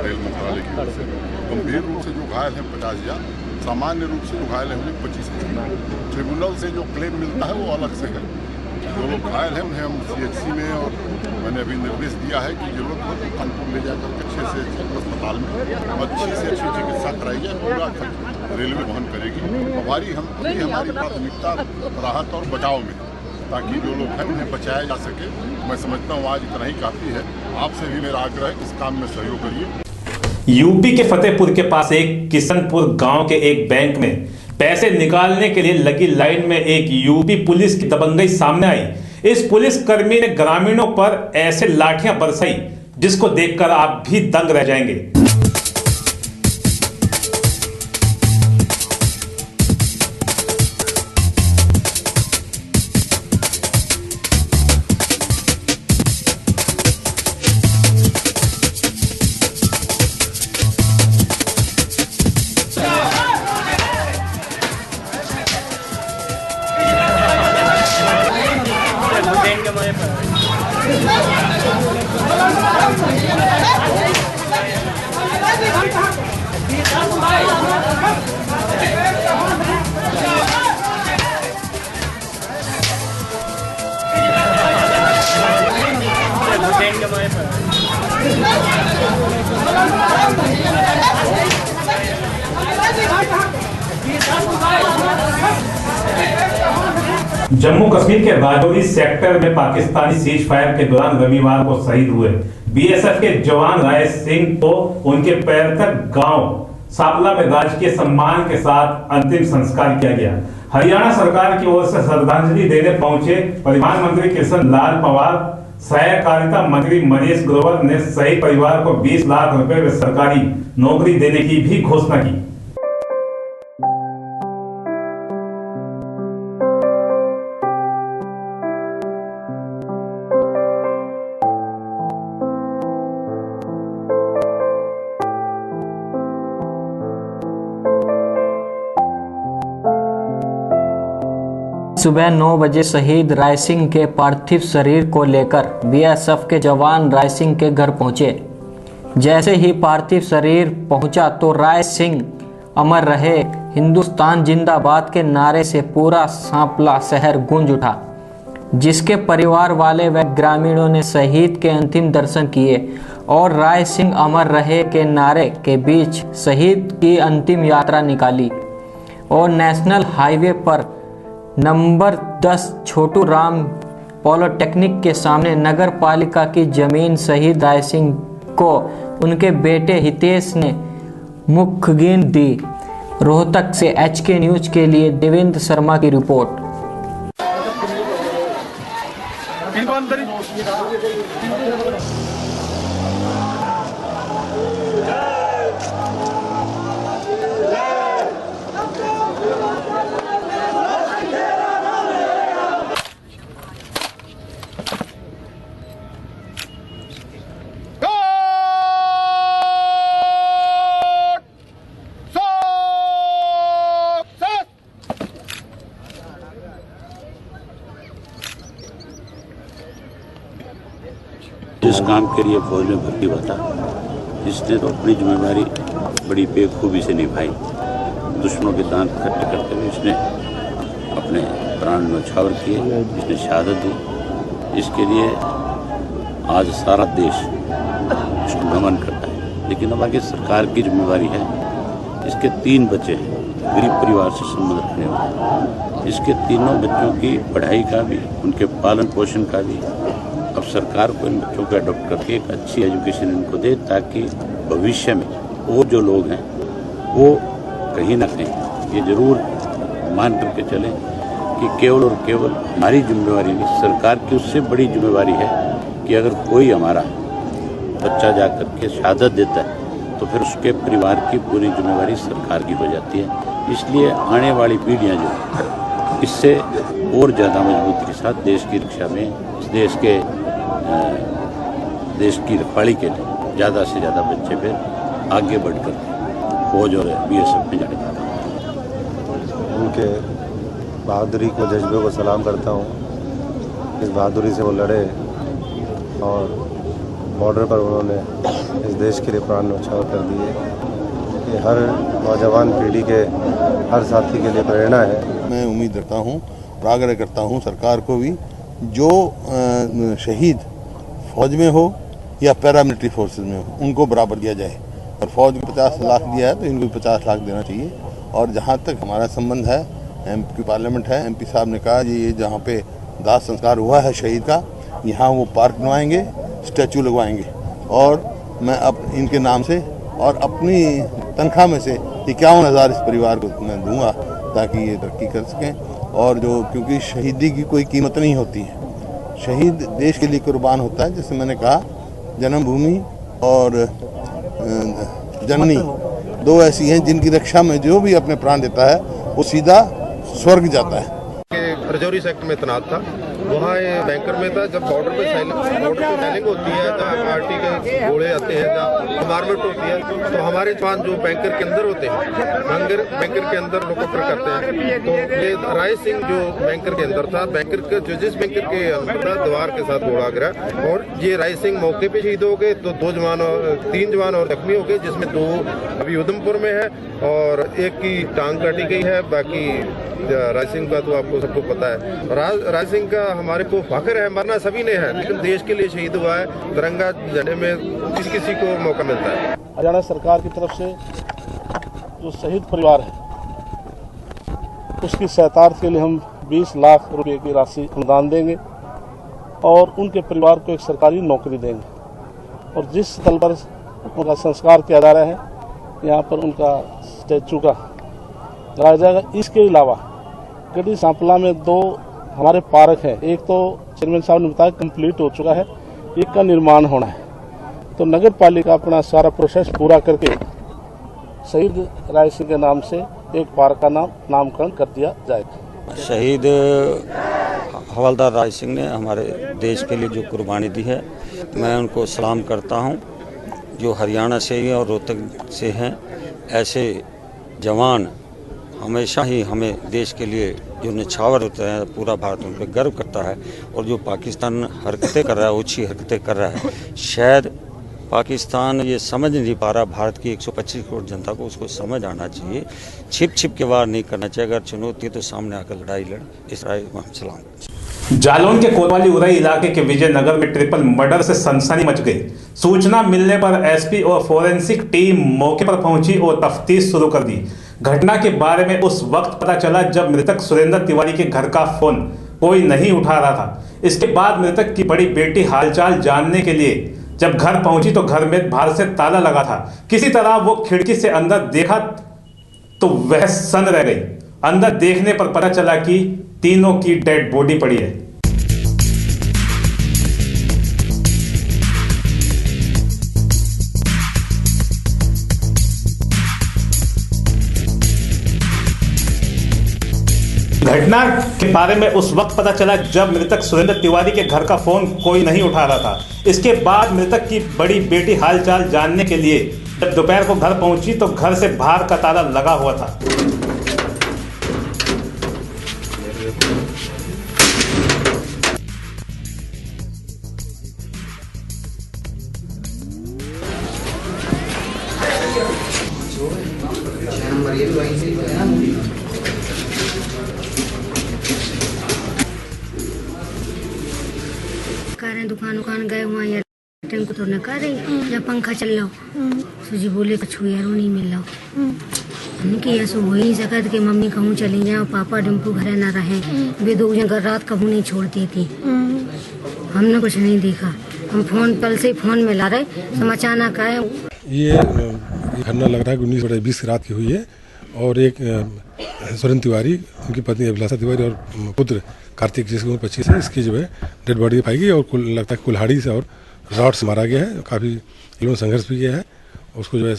रेल मंत्रालय की ओर से। गंभीर रूप से जो घायल हैं 50,000, सामान्य रूप से जो घायल हैं उन्हें 25,000। ट्रिब्यूनल से जो क्लेम मिलता है वो अलग से है। जो लोग घायल हैं उन्हें हम CHC में, और मैंने अभी निर्देश दिया है कि जरूरत हो तो कानपुर ले जाकर अच्छे से अच्छे अस्पताल में अच्छी से अच्छी चिकित्सा कराई जाए। पूरा खर्च रेलवे वहन करेगी। हमारी प्राथमिकता राहत और बचाव में, ताकि जो लोग हैं उन्हें बचाया जा सके। मैं समझता हूँ आज इतना ही काफ़ी है। आपसे भी मेरा आग्रह है कि इस काम में सहयोग करिए।
यूपी के फतेहपुर के पास एक किशनपुर गांव के एक बैंक में पैसे निकालने के लिए लगी लाइन में एक यूपी पुलिस की दबंगई सामने आई। इस पुलिस कर्मी ने ग्रामीणों पर ऐसे लाठियां बरसाई जिसको देखकर आप भी दंग रह जाएंगे। जम्मू कश्मीर के राजौरी सेक्टर में पाकिस्तानी सीज फायर के दौरान रविवार को शहीद हुए बीएसएफ के जवान राय सिंह को उनके पैतृक गांव सापला में राजकीय सम्मान के साथ अंतिम संस्कार किया गया। हरियाणा सरकार की ओर से श्रद्धांजलि देने पहुंचे परिवहन मंत्री कृष्ण लाल पंवार, सहकारिता मंत्री मनीष ग्रोवर ने शहीद परिवार को 20 लाख रुपए में सरकारी नौकरी देने की भी घोषणा की।
सुबह 9 बजे शहीद राय सिंह के पार्थिव शरीर को लेकर बीएसएफ के जवान राय सिंह के घर पहुंचे। जैसे ही पार्थिव शरीर पहुंचा तो राय सिंह अमर रहे, हिंदुस्तान जिंदाबाद के नारे से पूरा सांपला शहर गूंज उठा, जिसके परिवार वाले व ग्रामीणों ने शहीद के अंतिम दर्शन किए और राय सिंह अमर रहे के नारे के बीच शहीद की अंतिम यात्रा निकाली और नेशनल हाईवे पर नंबर 10 छोटू राम पॉलिटेक्निक के सामने नगर पालिका की जमीन शहीद राय सिंह को उनके बेटे हितेश ने मुखगिन दी। रोहतक से HK न्यूज के लिए देवेंद्र शर्मा की रिपोर्ट।
जिस काम के लिए फौज में भर्ती हुआ था, इसने तो अपनी जिम्मेदारी बड़ी बेखूबी से निभाई। दुश्मनों के दांत खट्टे करते हुए इसने अपने प्राण न्यौछावर किए, इसने शहादत दी। इसके लिए आज सारा देश इसको नमन करता है। लेकिन अब आगे सरकार की जिम्मेदारी है। इसके 3 बच्चे हैं, गरीब परिवार से संबंध रखने वाले। इसके तीनों बच्चों की पढ़ाई का भी, उनके पालन पोषण का भी अब सरकार को इन बच्चों को अडॉप्ट करके एक अच्छी एजुकेशन इनको दे, ताकि भविष्य में वो जो लोग हैं वो कहीं ना कहीं ये जरूर मान करके चलें कि केवल और केवल हमारी जिम्मेवारी नहीं, सरकार की उससे बड़ी जिम्मेवारी है कि अगर कोई हमारा बच्चा जा करके शहादत देता है तो फिर उसके परिवार की पूरी जिम्मेवारी सरकार की हो जाती है। इसलिए आने वाली पीढ़ियाँ जो इससे और ज़्यादा मजबूती के साथ देश की रक्षा में, देश की रखवाली के लिए ज़्यादा से ज़्यादा बच्चे फिर आगे बढ़कर फौज और BSF में जाने पाते हैं।
उनके बहादुरी को, जज्बे को सलाम करता हूँ। इस बहादुरी से वो लड़े और बॉर्डर पर उन्होंने इस देश के लिए प्राण न्यौछावर कर दिए। ये हर नौजवान पीढ़ी के, हर साथी के लिए प्रेरणा है।
मैं उम्मीद रखता हूँ और आग्रह करता हूँ सरकार को भी, जो शहीद फौज में हो या पैरामिलिट्री फोर्सेस में हो, उनको बराबर दिया जाए। और फौज को 50 लाख दिया है तो इनको भी 50 लाख देना चाहिए। और जहाँ तक हमारा संबंध है, MP पार्लियामेंट है, MP साहब ने कहा ये जहाँ पे दाह संस्कार हुआ है शहीद का, यहाँ वो पार्क बनवाएंगे, स्टैचू लगवाएंगे। और मैं अब इनके नाम से और अपनी तनख्वाह में से 51,000 इस परिवार को मैं दूंगा ताकि ये तरक्की कर सकें। और जो, क्योंकि शहीदी की कोई कीमत नहीं होती है, शहीद देश के लिए कुर्बान होता है। जैसे मैंने कहा, जन्मभूमि और जननी 2 ऐसी हैं जिनकी रक्षा में जो भी अपने प्राण देता है वो सीधा स्वर्ग जाता है।
रजौरी सेक्टर में तैनात था, वहाँ बैंकर में था। जब बॉर्डर पे साइलिंग होती है, जहाँ पार्टी के गोले आते हैं, जहाँ मारपीट होती है, तो हमारे जवान जो बैंकर के अंदर होते हैं, बैंकर के अंदर लोकअप करते हैं। तो ये राय सिंह जो बैंकर के अंदर था, बैंकर के जो जिस बैंकर के अंदर था, दीवार के साथ गोला गिरा और ये राय सिंह मौके पे शहीद हो गए। तो 3 जवान और जख्मी हो गए, जिसमें 2 अभी उधमपुर में है और एक की टांग काटी गई है। बाकी राय सिंह का तो आपको सबको पता है। राय सिंह का हमारे को फख्र है, मरना सभी ने है, लेकिन देश के लिए शहीद हुआ है। तिरंगा झंडे में किसी को मौका मिलता है।
हरियाणा सरकार की तरफ से जो शहीद परिवार है उसकी सहायता के लिए हम 20 लाख रुपए की राशि अनुदान देंगे और उनके परिवार को एक सरकारी नौकरी देंगे। और जिस स्थल पर उनका संस्कार किया जा रहा है, यहाँ पर उनका स्टैचू का लगाया जाएगा। इसके अलावा गढ़ी सांपला में 2 हमारे पार्क हैं। एक तो चेयरमैन साहब ने बताया कंप्लीट हो चुका है, एक का निर्माण होना है। तो नगर पालिका अपना सारा प्रोसेस पूरा करके शहीद राय सिंह के नाम से एक पार्क का नामकरण कर दिया जाएगा।
शहीद हवलदार राय सिंह ने हमारे देश के लिए जो कुर्बानी दी है, मैं उनको सलाम करता हूं। जो हरियाणा से ही और रोहतक से हैं, ऐसे जवान हमेशा ही हमें देश के लिए जो निछावर होते हैं, पूरा भारत उन पर गर्व करता है। और जो पाकिस्तान हरकतें कर रहा है, ऊँची हरकतें कर रहा है, शायद पाकिस्तान ये समझ नहीं पा रहा। भारत की 125 करोड़ जनता को उसको समझ आना चाहिए। छिप के वार नहीं करना चाहिए। अगर चुनौती तो सामने आकर लड़ाई लड़। इस राय में सलाम।
जालौन के कोतवाली उरई इलाके के विजयनगर में ट्रिपल मर्डर से सनसनी मच गई। सूचना मिलने पर SP और फोरेंसिक टीम मौके पर पहुंची और तफ्तीश शुरू कर दी। घटना के बारे में उस वक्त पता चला जब मृतक सुरेंद्र तिवारी के घर का फोन कोई नहीं उठा रहा था। इसके बाद मृतक की बड़ी बेटी हालचाल जानने के लिए जब घर पहुंची तो घर में बाहर से ताला लगा था। किसी तरह वो खिड़की से अंदर देखा तो वह सन्न रह गई। अंदर देखने पर पता चला कि तीनों की डेड बॉडी पड़ी है। घटना के बारे में उस वक्त पता चला जब मृतक सुरेंद्र तिवारी के घर का फोन कोई नहीं उठा रहा था। इसके बाद मृतक की बड़ी बेटी हालचाल जानने के लिए जब दोपहर को घर पहुंची तो घर से बाहर का ताला लगा हुआ था।
दुकान गए हुआ यार टाइम को तो न कर रही या पंखा चल रहा सुजी बोले कुछ यारो नहीं मिल रहा हमने कि ऐसा हो ही सकत कि मम्मी कहूँ चली जाए पापा डिम्पू घर ना रहे वे दो जगह रात कभी नहीं छोड़ती थी। हमने कुछ नहीं देखा, हम फोन कल से फोन में ला रहे समाचार ना का है।
ये घटना लग रहा है 19/20 की रात की हुई है और एक सुरेंद्र तिवारी, उनकी पत्नी अभिलाषा तिवारी और पुत्र कार्तिक जिसकी उम्र 25 है, इसकी जो है डेड बॉडी पाई गई और लगता है कुल्हाड़ी से और रॉड से मारा गया है। काफ़ी लोगों संघर्ष भी किया है उसको जो है।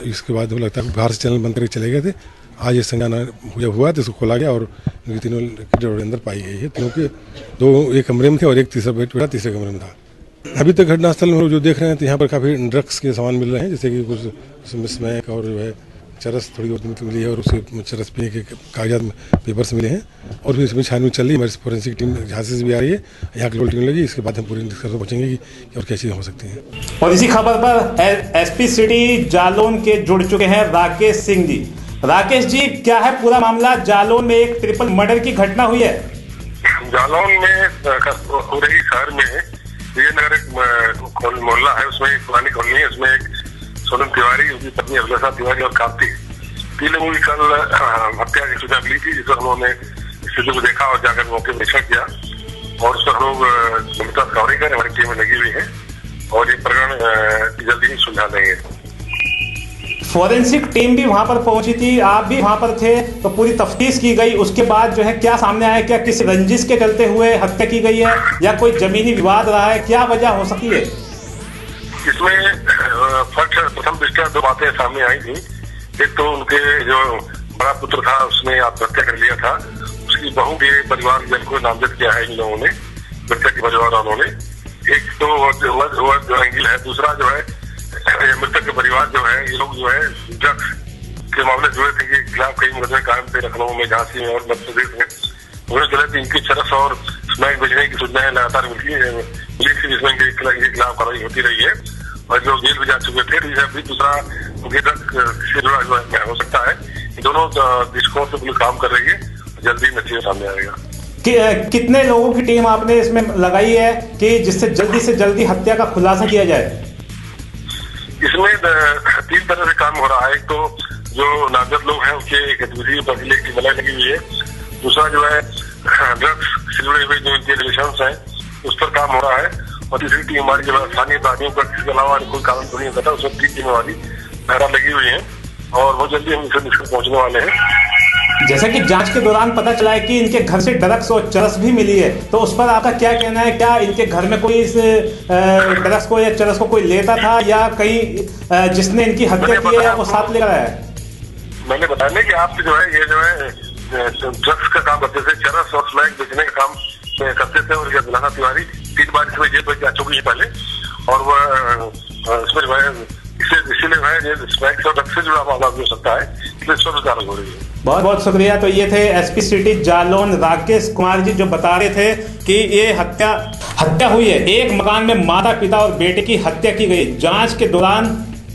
इसके बाद लगता है बाहर से चैनल बंद करके चले गए थे। आज ये संज्ञान जब हुआ तो इसको खोला गया और उनकी तीनों की डेड बॉडी अंदर पाई गई है। तीनों के दो एक कमरे में थे और एक तीसरा बेटा तीसरे कमरे में था। अभी तक घटनास्थल में जो देख रहे हैं तो यहाँ पर काफ़ी ड्रग्स के सामान मिल रहे हैं, जैसे कि कुछ स्मैक और जो है चरस थोड़ी बहुत मिली है और उसके चरस पीने के कागजात पेपर्स मिले हैं और फिर इसमें छानबीन चल रही है। हमारी फोरेंसिक टीम झांसी से भी आ रही है, यहाँ की टीम लगी। इसके बाद हम पूरी निष्कर्ष पहुँचेंगे कि और क्या चीज़ें हो सकती हैं।
और इसी खबर पर एसपी सिटी जालौन के जुड़ चुके हैं राकेश सिंह जी। राकेश जी, क्या है पूरा मामला? जालौन में एक ट्रिपल मर्डर की घटना हुई है।
जालौन में हो रही शहर में ये नगर एक मोहल्ला है, उसमें एक पुरानी कॉलोनी है, उसमें एक सुरेंद्र तिवारी, उनकी पत्नी अभिलाषा तिवारी और कार्तिक, तीन लोगों की कल हत्या की सूचना मिली थी, जिस पर उन्होंने स्थिति को देखा और जाकर मौके पर निरीक्षण किया और उस पर हम लोग कार्रवाई कर हमारी टीम में लगी हुई है और ये प्रकरण जल्दी ही सुलझा देंगे।
फोरेंसिक टीम भी वहां पर पहुंची थी, आप भी वहां पर थे, तो पूरी तफ्तीश की गई। उसके बाद जो है क्या सामने आया? क्या किसी रंजिश के चलते हुए हत्या की गई है या कोई जमीनी विवाद रहा है? क्या वजह हो सकती है?
इसमें प्रथम दृष्टया दो बातें सामने आई थी। एक तो उनके जो बड़ा पुत्र था उसने आत्महत्या कर लिया था, उसकी बहू के परिवार जन को नामजद किया है इन लोगों ने, मृतक के परिवार वालों ने। एक तो जो एंगल है, दूसरा जो है मृतक के परिवार जो है ये लोग जो है ड्रग्स के मामले जुड़े थे कि खिलाफ कई मुकदमे कायम थे लखनऊ में, झांसी में और मध्य प्रदेश में। उन्हें चला कि इनकी चरस और स्मैक बेचने की सूचनाएं लगातार मिली थी, जिसमें इनके खिलाफ कार्रवाई होती रही है और जो जेल में जा चुके थे। अभी दूसरा से जुड़ा जो हो सकता है, दोनों दृष्टिकोण से पुलिस काम कर रही है, जल्दी नतीजा सामने आएगा।
कितने लोगों की टीम आपने इसमें लगाई है कि जिससे जल्दी से जल्दी हत्या का खुलासा किया जाए?
इसमें तीन तरह से काम हो रहा है। एक तो जो नामजद लोग हैं उनके गतिविधि पर की मलाई लगी हुई है, दूसरा जो है ड्रग्स से जुड़े हुए जो इनके रिलेशंस हैं उस पर काम हो रहा है और तीसरी टीम हमारी जो स्थानीय अपराधियों पर इसके अलावा कोई कारण तो नहीं होता था, उसमें 3 टीम हमारी पहरा लगी हुई है और बहुत जल्दी हम इसे निष्कर्ष पहुंचने वाले हैं।
जैसा कि जांच के दौरान पता चला है कि इनके घर से ड्रग्स और चरस भी मिली है, तो उस पर आपका क्या कहना है? क्या इनके घर में कोई इस ड्रग्स को या चरस को कोई लेता था या कहीं जिसने इनकी हत्या की है वो साथ लेकर आया है?
मैंने बताया कि आप जो है ये जो है ड्रग्स का काम करते थे, चरस और स्मैक बेचने का काम करते थे और ये अभिलाषा तिवारी 3 बार इसमें जेल में जा चुकी है पहले और वह इसमें जो है इसीलिए स्मैक और ड्रग्स से जुड़ा मामला भी हो सकता है, इसलिए इस पर विचार हो रही है।
बहुत बहुत शुक्रिया। तो ये थे एसपी सिटी जालौन राकेश कुमार जी, जो बता रहे थे कि ये हत्या हुई है। एक मकान में माता पिता और बेटे की हत्या की गई। जांच के दौरान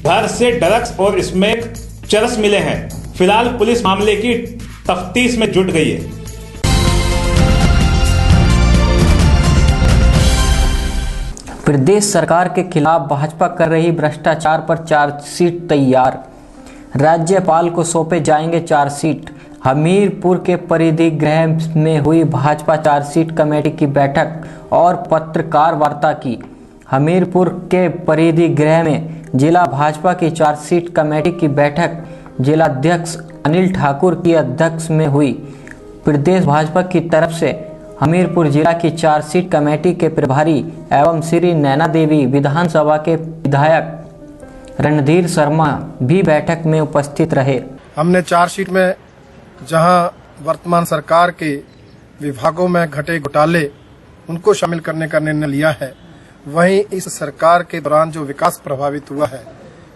घर से ड्रग्स और स्मैक चरस मिले हैं। फिलहाल पुलिस मामले की तफ्तीश में जुट गई है।
प्रदेश सरकार के खिलाफ भाजपा कर रही भ्रष्टाचार पर चार्जशीट तैयार। राज्यपाल को सौंपे जाएंगे चार्जशीट। हमीरपुर के परिधि गृह में हुई भाजपा चार्जशीट कमेटी की बैठक और पत्रकार वार्ता की। हमीरपुर के परिधि गृह में जिला भाजपा की चार्जशीट कमेटी की बैठक जिलाध्यक्ष अनिल ठाकुर की अध्यक्ष में हुई। प्रदेश भाजपा की तरफ से हमीरपुर जिला की चार्जशीट कमेटी के प्रभारी एवं श्री नैना देवी विधानसभा के विधायक रणधीर शर्मा भी बैठक में उपस्थित रहे।
हमने चार्जशीट में जहां वर्तमान सरकार के विभागों में घटे घोटाले उनको शामिल करने का निर्णय लिया है, वहीं इस सरकार के दौरान जो विकास प्रभावित हुआ है,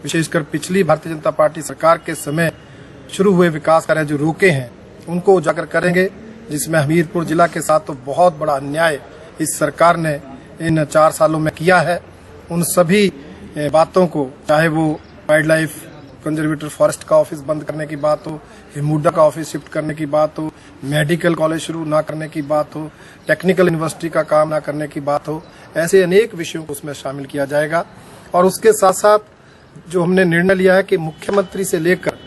विशेषकर पिछली भारतीय जनता पार्टी सरकार के समय शुरू हुए विकास कार्य जो रुके हैं उनको उजागर करेंगे, जिसमें हमीरपुर जिला के साथ तो बहुत बड़ा अन्याय इस सरकार ने इन 4 सालों में किया है। उन सभी बातों को, चाहे वो वाइल्ड लाइफ कंजर्वेटर फॉरेस्ट का ऑफिस बंद करने की बात हो, हिमुडा का ऑफिस शिफ्ट करने की बात हो, मेडिकल कॉलेज शुरू ना करने की बात हो, टेक्निकल यूनिवर्सिटी का काम ना करने की बात हो, ऐसे अनेक विषयों को उसमें शामिल किया जाएगा। और उसके साथ साथ जो हमने निर्णय लिया है कि मुख्यमंत्री से लेकर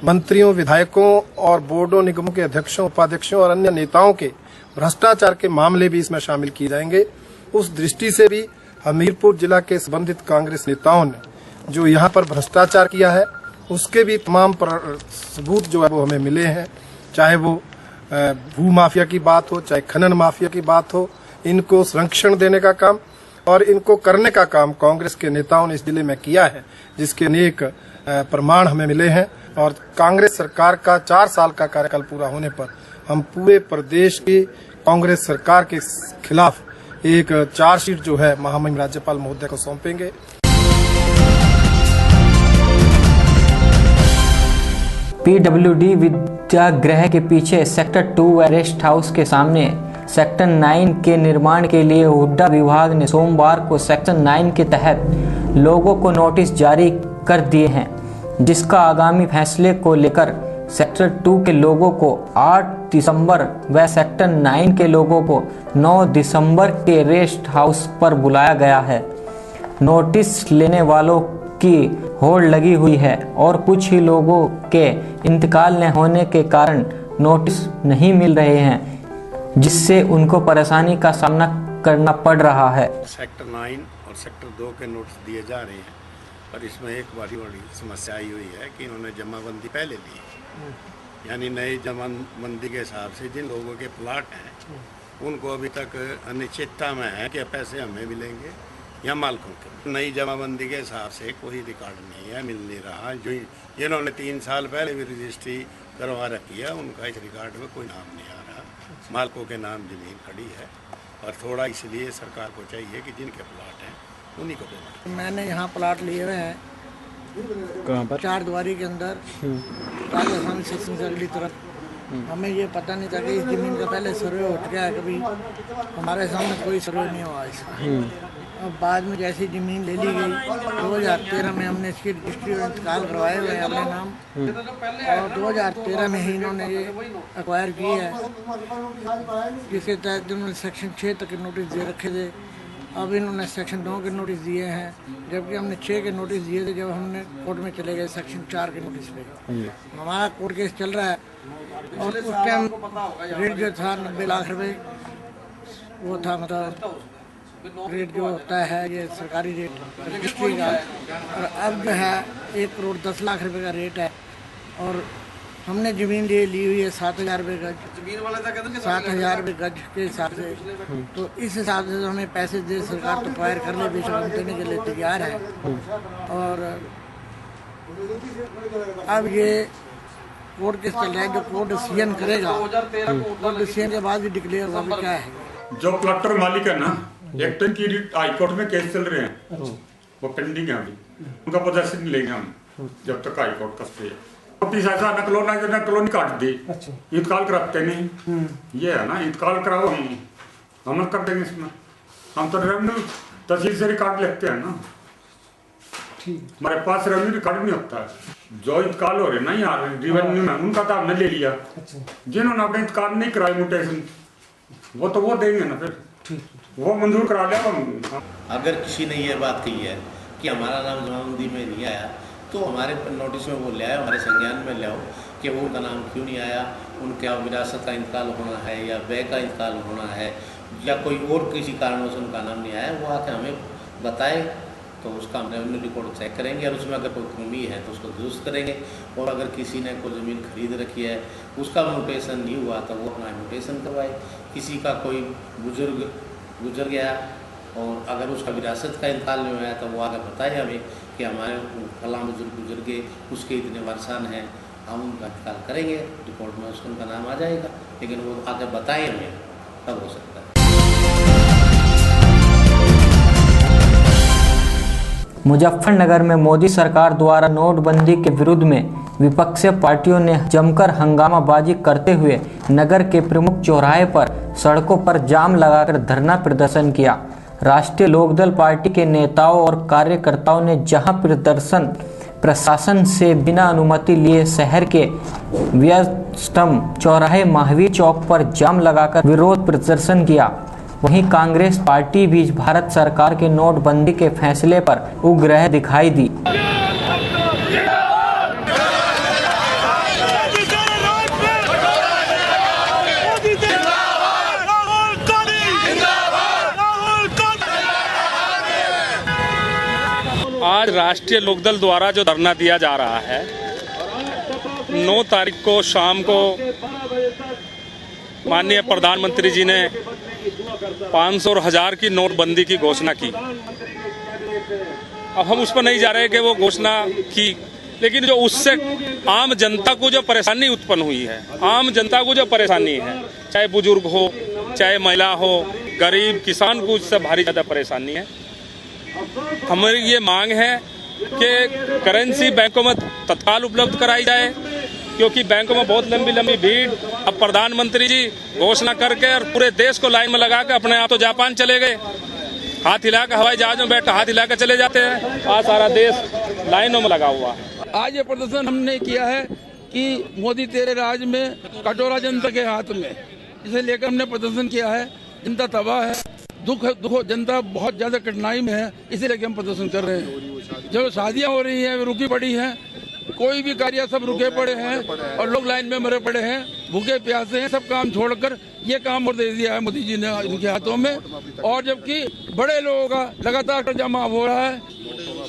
मंत्रियों, विधायकों और बोर्डों, निगमों के अध्यक्षों, उपाध्यक्षों और अन्य नेताओं के भ्रष्टाचार के मामले भी इसमें शामिल किए जाएंगे। उस दृष्टि से भी हमीरपुर जिला के संबंधित कांग्रेस नेताओं ने जो यहाँ पर भ्रष्टाचार किया है उसके भी तमाम सबूत जो है वो हमें मिले हैं, चाहे वो भू माफिया की बात हो, चाहे खनन माफिया की बात हो। इनको संरक्षण देने का काम और इनको करने का काम कांग्रेस के नेताओं ने इस जिले में किया है, जिसके अनेक प्रमाण हमें मिले हैं। और कांग्रेस सरकार का 4 साल का कार्यकाल पूरा होने पर हम पूरे प्रदेश की कांग्रेस सरकार के खिलाफ एक चार्जशीट जो है महामहिम राज्यपाल महोदय को सौंपेंगे।
पीडब्ल्यूडी विद्यागृह के पीछे सेक्टर 2 रेस्ट हाउस के सामने सेक्टर 9 के निर्माण के लिए हुड्डा विभाग ने सोमवार को सेक्टर 9 के तहत लोगों को नोटिस जारी कर दिए हैं, जिसका आगामी फैसले को लेकर सेक्टर 2 के लोगों को 8 दिसंबर व सेक्टर 9 के लोगों को 9 दिसंबर के रेस्ट हाउस पर बुलाया गया है। नोटिस लेने वालों की होड़ लगी हुई है और कुछ ही लोगों के इंतकाल न होने के कारण नोटिस नहीं मिल रहे हैं, जिससे उनको परेशानी का सामना करना पड़ रहा है।
सेक्टर 9 और सेक्टर 2 के नोटिस दिए जा रहे हैं, पर इसमें एक बड़ी समस्या आई हुई है कि इन्होंने जमाबंदी पहले ली, यानी नई जमाबंदी के हिसाब से जिन लोगों के प्लाट हैं उनको अभी तक अनिश्चितता में है कि पैसे हमें मिलेंगे या मालिकों के। नई जमाबंदी के हिसाब से कोई रिकॉर्ड नहीं है, मिल नहीं रहा। जो इन्होंने 3 साल पहले भी रजिस्ट्री करवा रखी है, उनका इस रिकॉर्ड में कोई नाम नहीं आ रहा। मालिकों के नाम जमीन खड़ी है और थोड़ा इसलिए सरकार को चाहिए कि जिनके प्लाट हैं उन्हीं को पेमेंट।
मैंने यहाँ प्लाट लिए हुए हैं, कहाँ पर? 4 द्वारी के अंदर, राजस्थान सेक्शन से अगली तरफ। हमें ये पता नहीं था कि इस जमीन का पहले सर्वे उठ गया है, कभी हमारे सामने कोई सर्वे नहीं हुआ इसका। और बाद में जैसी ज़मीन ले ली गई 2013 में हमने इसकी रजिस्ट्री और इंतकाल करवाए हुए हैं अपने नाम, और 2013 में ही इन्होंने ये एक्वायर की है, जिसके तहत इन्होंने सेक्शन 6 तक के नोटिस दे रखे थे। अब इन्होंने सेक्शन 9 के नोटिस दिए हैं, जबकि हमने 6 के नोटिस दिए थे जब हमने कोर्ट में चले गए सेक्शन 4 के नोटिस पे। हमारा कोर्ट केस चल रहा है और उस टाइम रेट जो था 90 लाख रुपए वो था, मतलब रेट जो होता है ये सरकारी रेट रजिस्ट्री का, और अब जो है 1 करोड़ 10 लाख रुपए का रेट है। और हमने ज़मीन ली हुई है 7,000 रुपये गज, 7,000 रुपये गज के हिसाब से। तो इस हिसाब से तो हमें पैसे दे सरकार तो एक्वायर कर ले, बेशक हम देने के लिए तैयार है। और अब ये कोर्ट केस चल रहा है, जो कोर्ट डिसीजन करेगा, कोर्ट डिसीजन के बाद भी डिक्लेयर होगा क्या है।
जो प्लाटर मालिक है ना, एक टन की हाईकोर्ट में केस चल रहे हैं, वो पेंडिंग है अभी, उनका पोजेशन नहीं लेंगे हम जब तक हाईकोर्ट का स्टे है। नोटिस ऐसा नकलो नहीं काट दी, इंतकाल कराते नहीं, ये है ना, इंतकाल कराओ हम अमल कर देंगे इसमें। हम तो रेवेन्यू तहसील से रिकॉर्ड लिखते हैं ना, हमारे पास रेवेन्यू रिकॉर्ड नहीं होता है। जो इंतकाल हो रहे ना यार रेवेन्यू में, उनका तो हमने ले लिया। जिन्होंने अपने इंतकाल नहीं कराए म्यूटेशन, वो तो वो देंगे ना, फिर वो मंजूर करा लिया हम।
अगर किसी ने ये बात कही है कि हमारा नाम जमाबंदी में नहीं आया, तो हमारे नोटिस में वो ले आए, हमारे संज्ञान में ले आओ कि वो उनका नाम क्यों नहीं आया, उनका विरासत का इंतकाल होना है या व्यय का इंतकाल होना है या कोई और किसी कारणों से उनका नाम नहीं आया, वो आके हमें बताए तो उसका हम रेवेन्यू रिकॉर्ड चेक करेंगे और उसमें अगर कोई कमी है तो उसको दुरुस्त करेंगे। और अगर किसी ने कोई ज़मीन खरीद रखी है उसका म्यूटेशन नहीं हुआ तो वो अपना म्यूटेशन करवाए। किसी का कोई बुजुर्ग गुजर गया और अगर उसका विरासत का इंतकाल नहीं हुआ तो वो आगे बताए हमें कि हमारे फलां बुजुर्ग गुजर गए, उसके इतने वारसान हैं, हम उनका इंतकाल करेंगे, रिकॉर्ड में उसका उनका नाम आ जाएगा। लेकिन वो आगे बताए हमें तब हो सकता है।
मुजफ्फरनगर में मोदी सरकार द्वारा नोटबंदी के विरुद्ध में विपक्षी पार्टियों ने जमकर हंगामाबाजी करते हुए नगर के प्रमुख चौराहे पर सड़कों पर जाम लगाकर धरना प्रदर्शन किया। राष्ट्रीय लोकदल पार्टी के नेताओं और कार्यकर्ताओं ने जहां प्रशासन से बिना अनुमति लिए शहर के व्यस्तम चौराहे महावीर चौक पर जाम लगाकर विरोध प्रदर्शन किया, वहीं कांग्रेस पार्टी भी भारत सरकार के नोटबंदी के फैसले पर उग्र दिखाई दी।
आज राष्ट्रीय लोकदल द्वारा जो धरना दिया जा रहा है, 9 तारीख को शाम को माननीय प्रधानमंत्री जी ने 500 और 1000 की नोटबंदी की घोषणा की। अब हम उस पर नहीं जा रहे कि वो घोषणा की, लेकिन जो उससे आम जनता को जो परेशानी उत्पन्न हुई है, आम जनता को जो परेशानी है, चाहे बुजुर्ग हो, चाहे महिला हो, गरीब किसान को उससे भारी ज़्यादा परेशानी है। हमारी ये मांग है कि करेंसी बैंकों में तत्काल उपलब्ध कराई जाए, क्योंकि बैंकों में बहुत लंबी लंबी भीड़। अब प्रधानमंत्री जी घोषणा करके और पूरे देश को लाइन में लगा के अपने आप तो जापान चले गए, हाथ हिला के हवाई जहाज में बैठ हाथ हिला के चले जाते हैं। आज सारा देश लाइनों में लगा हुआ है।
आज ये प्रदर्शन हमने किया है कि मोदी तेरे राज में, कटोरा जनता के हाथ में, इसे लेकर हमने प्रदर्शन किया है। जनता तबाह है, दुख जनता बहुत ज़्यादा कठिनाई में है, इसी लेकर हम प्रदर्शन कर रहे हैं। जो शादियाँ हो रही हैं वे रुकी पड़ी हैं, कोई भी कार्य सब रुके पड़े हैं और लोग लाइन में मरे पड़े हैं, भूखे प्यासे हैं। सब काम छोड़कर ये काम और दे दिया है मोदी जी ने इनके हाथों में। और जबकि बड़े लोगों का लगातार कर्जा माफ हो रहा है,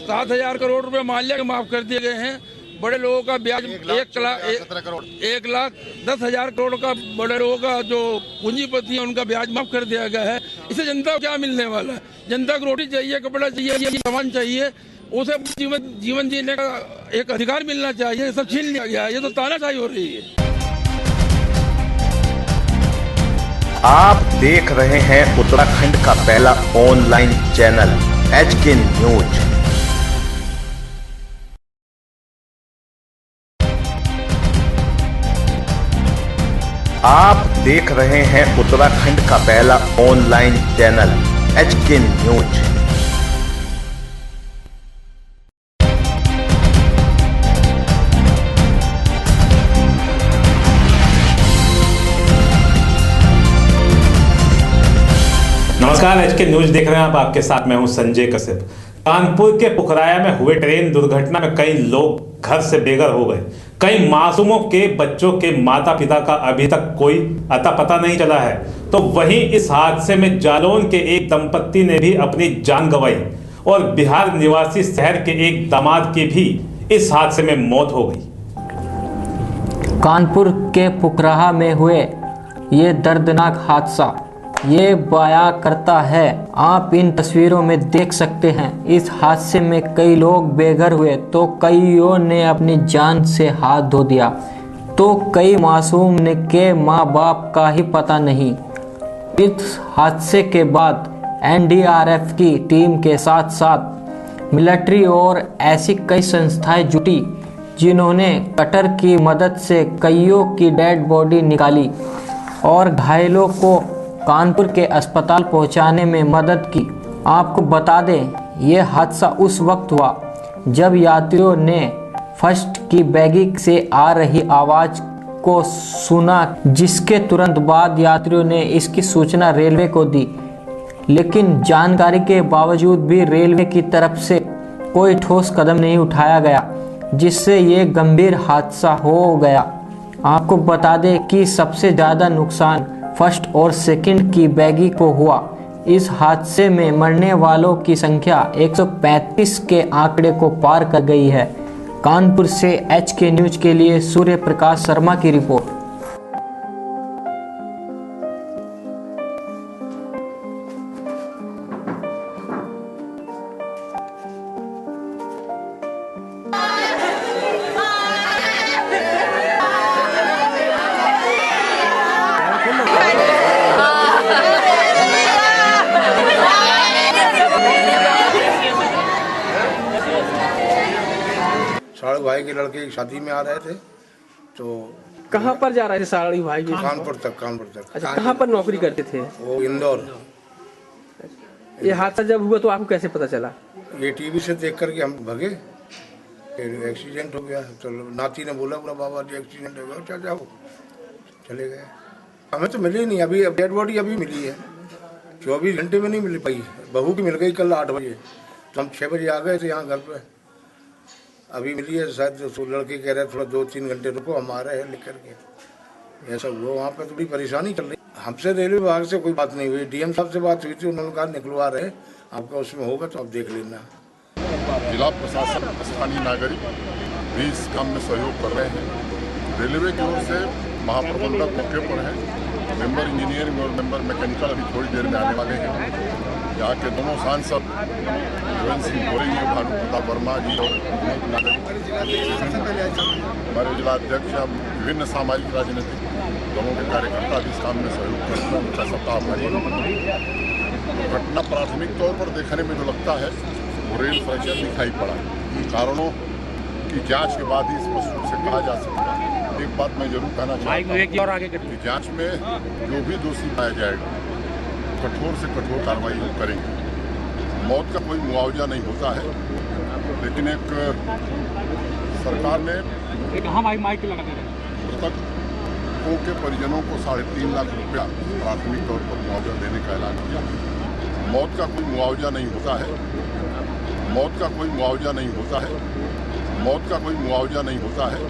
7,000 करोड़ रुपए माल्या के माफ कर दिए गए हैं। बड़े लोगों का ब्याज 1,10,000 करोड़ का, बड़े लोगों का जो पूंजीपति है उनका ब्याज माफ कर दिया गया है। इससे जनता को क्या मिलने वाला है? जनता को रोटी चाहिए, कपड़ा चाहिए, सामान चाहिए, उसे जीवन जीने का एक अधिकार मिलना चाहिए। ये सब छीन लिया गया है, ये तो तानाशाही हो रही है।
आप देख रहे हैं उत्तराखंड का पहला ऑनलाइन चैनल HK न्यूज। आप देख रहे हैं उत्तराखंड का पहला ऑनलाइन चैनल HK न्यूज।
नमस्कार, HK न्यूज देख रहे हैं आप। आपके साथ मैं हूं संजय कश्यप। कानपुर के पुखराया में हुए ट्रेन दुर्घटना में कई लोग घर से बेघर हो गए। कई मासूमों के बच्चों के माता पिता का अभी तक कोई अता पता नहीं चला है। तो वहीं इस हादसे में जालौन के एक दंपत्ति ने भी अपनी जान गंवाई और बिहार निवासी शहर के एक दामाद की भी इस हादसे में मौत हो गई।
कानपुर के पुखराहा में हुए ये दर्दनाक हादसा ये बयां करता है, आप इन तस्वीरों में देख सकते हैं। इस हादसे में कई लोग बेघर हुए तो कईयों ने अपनी जान से हाथ धो दिया, तो कई मासूम ने के माँ बाप का ही पता नहीं। इस हादसे के बाद NDRF की टीम के साथ साथ मिलिट्री और ऐसी कई संस्थाएं जुटी, जिन्होंने कटर की मदद से कईयों की डेड बॉडी निकाली और घायलों को कानपुर के अस्पताल पहुंचाने में मदद की। आपको बता दें, ये हादसा उस वक्त हुआ जब यात्रियों ने फर्स्ट की बैगी से आ रही आवाज़ को सुना, जिसके तुरंत बाद यात्रियों ने इसकी सूचना रेलवे को दी, लेकिन जानकारी के बावजूद भी रेलवे की तरफ से कोई ठोस कदम नहीं उठाया गया, जिससे ये गंभीर हादसा हो गया। आपको बता दें कि सबसे ज़्यादा नुकसान फर्स्ट और सेकंड की बैगी को हुआ, इस हादसे में मरने वालों की संख्या 135 के आंकड़े को पार कर गई है। कानपुर से HK न्यूज के लिए सूर्य प्रकाश शर्मा की रिपोर्ट।
साड़ू भाई के लड़के की शादी में आ रहे थे तो
कहाँ पर जा रहे थे साड़ू भाई जी?
कानपुर तक।
अच्छा, कहाँ पर नौकरी करते थे
वो? इंदौर।
ये हादसा जब हुआ तो आपको कैसे पता चला?
ये टीवी से देख करके हम भगे, फिर एक्सीडेंट हो गया। तो नाती ने बोला बाबा जी एक्सीडेंट हो गया, चल जाओ, चले गए। हमें तो मिली नहीं, अभी डेड बॉडी अभी मिली है, 24 घंटे में नहीं मिल पाई। बहू की मिल गई कल 8 बजे, तो हम 6 बजे आ गए थे यहाँ घर पे, अभी मिली है। शायद तो लड़के कह रहे थोड़ा 2-3 घंटे रुको, हम आ रहे हैं लिख करके। ऐसा हुआ, वहाँ पे थोड़ी परेशानी चल रही। हमसे रेलवे विभाग से कोई बात नहीं हुई, DM साहब से बात हुई थी, उन्होंने कहा निकलवा रहे, आपका उसमें होगा तो आप देख लेना।
जिला प्रशासन, स्थानीय नागरिक भी इस काम में सहयोग कर रहे हैं। रेलवे की ओर से महाप्रबंधक मौके पर हैं, मेंबर इंजीनियरिंग और मेंबर मैकेनिकल अभी थोड़ी देर में आने वाले हैं। यहाँ के दोनों सांसद योगेंद्र सिंह बोरेंगे, भानु प्रताप वर्मा जी और हमारे जिलाध्यक्ष, विभिन्न सामाजिक राजनीतिक दलों के कार्यकर्ता भी इस काम में सहयोग करते हैं। उनका सप्ताह भारी घटना प्राथमिक तौर पर देखने में जो लगता है वो रेल फ्रैक्चर दिखाई पड़ा। कारणों की जांच के बाद ही स्पष्ट रूप से कहा जा सकता है। एक बात मैं जरूर कहना चाहता हूँ कि जांच में जो भी दोषी पाया जाएगा कठोर से कठोर कार्रवाई हम करेंगे। मौत का कोई मुआवजा नहीं होता है, लेकिन एक सरकार ने मृतकों के परिजनों को 3.5 लाख रुपया प्राथमिक तौर पर मुआवजा देने का ऐलान किया। मौत का कोई मुआवजा नहीं होता है, मौत का कोई मुआवजा नहीं होता है, मौत का कोई मुआवजा नहीं होता है,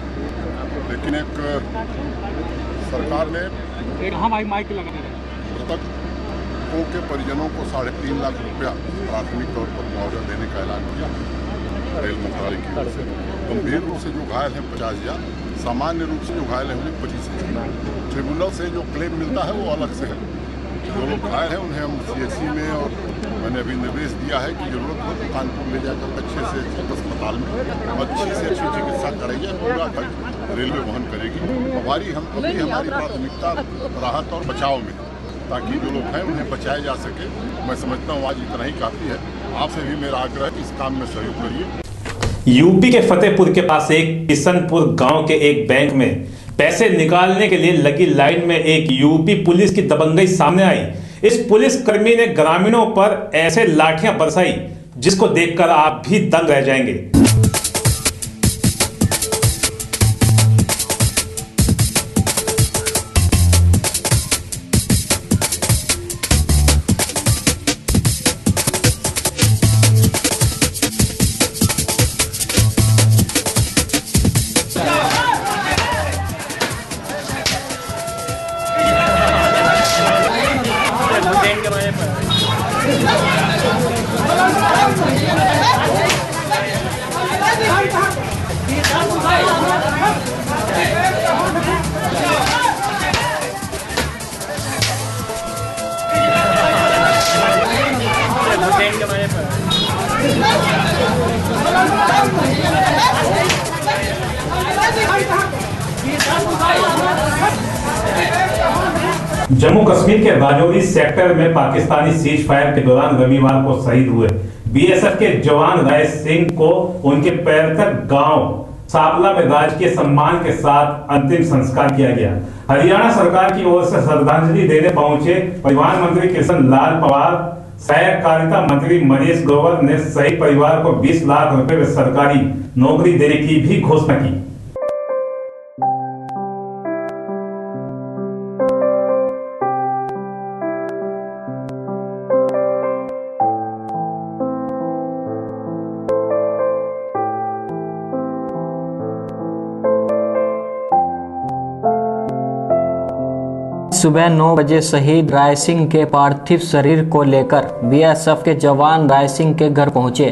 लेकिन एक सरकार ने मृतकों के परिजनों को 3.5 लाख रुपया प्राथमिक तौर पर मुआवजा देने का ऐलान किया रेल मंत्रालय की ओर से। गंभीर रूप से जो घायल हैं 50,000, सामान्य रूप से जो घायल हैं उन्हें 25,000। ट्रिब्यूनल से जो क्लेम मिलता है वो अलग से है। जो लोग घायल हैं उन्हें हम CHC में, और मैंने अभी निर्देश दिया है कि जरूरत हो तो कानपुर ले जाकर अच्छे से अस्पताल में अच्छी से अच्छी चिकित्सा कराइए। पूरा खर्च रेलवे वहन करेगी। हमारी प्राथमिकता राहत और बचाव में, ताकि जो लोग हैं उन्हें बचाया जा सके। मैं समझता हूँ आज इतना ही काफ़ी है। आपसे भी मेरा आग्रह है कि इस काम में सहयोग करिए।
यूपी के फतेहपुर के पास एक किशनपुर गांव के एक बैंक में पैसे निकालने के लिए लगी लाइन में एक यूपी पुलिस की दबंगई सामने आई। इस पुलिस कर्मी ने ग्रामीणों पर ऐसे लाठियां बरसाई जिसको देखकर आप भी दंग रह जाएंगे। जम्मू कश्मीर के राजौरी सेक्टर में पाकिस्तानी सीज फायर के दौरान रविवार को शहीद हुए BSF के जवान राय सिंह को उनके पैतृक गांव साबला में राजकीय सम्मान के साथ अंतिम संस्कार किया गया। हरियाणा सरकार की ओर से श्रद्धांजलि देने पहुंचे परिवहन मंत्री कृष्ण लाल पंवार, सहकारिता मंत्री मनीष ग्रोवर ने शहीद परिवार को 20 लाख रुपए में सरकारी नौकरी देने की भी घोषणा की।
सुबह 9 बजे शहीद राय सिंह के पार्थिव शरीर को लेकर बीएसएफ के जवान राय सिंह के घर पहुंचे।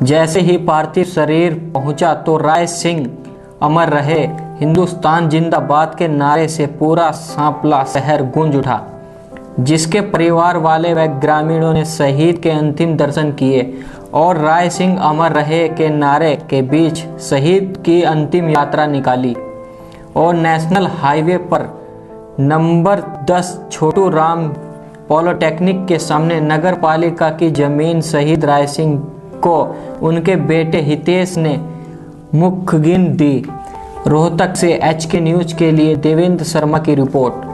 जैसे ही पार्थिव शरीर पहुंचा तो राय सिंह अमर रहे, हिंदुस्तान जिंदाबाद के नारे से पूरा सांपला शहर गूंज उठा, जिसके परिवार वाले व ग्रामीणों ने शहीद के अंतिम दर्शन किए और राय सिंह अमर रहे के नारे के बीच शहीद की अंतिम यात्रा निकाली और नेशनल हाईवे पर नंबर 10 छोटू राम पॉलिटेक्निक के सामने नगर पालिका की जमीन शहीद राय सिंह को उनके बेटे हितेश ने मुखगिन दी। रोहतक से HK न्यूज के लिए देवेंद्र शर्मा की रिपोर्ट।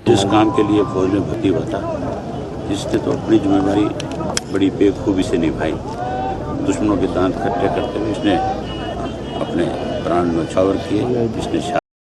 जिस काम के लिए फौज में भर्ती हुआ था, इसने तो अपनी जिम्मेदारी बड़ी बेखूबी से निभाई। दुश्मनों के दांत खट्टे करते हुए इसने अपने प्राण न्यौछावर किए। इसने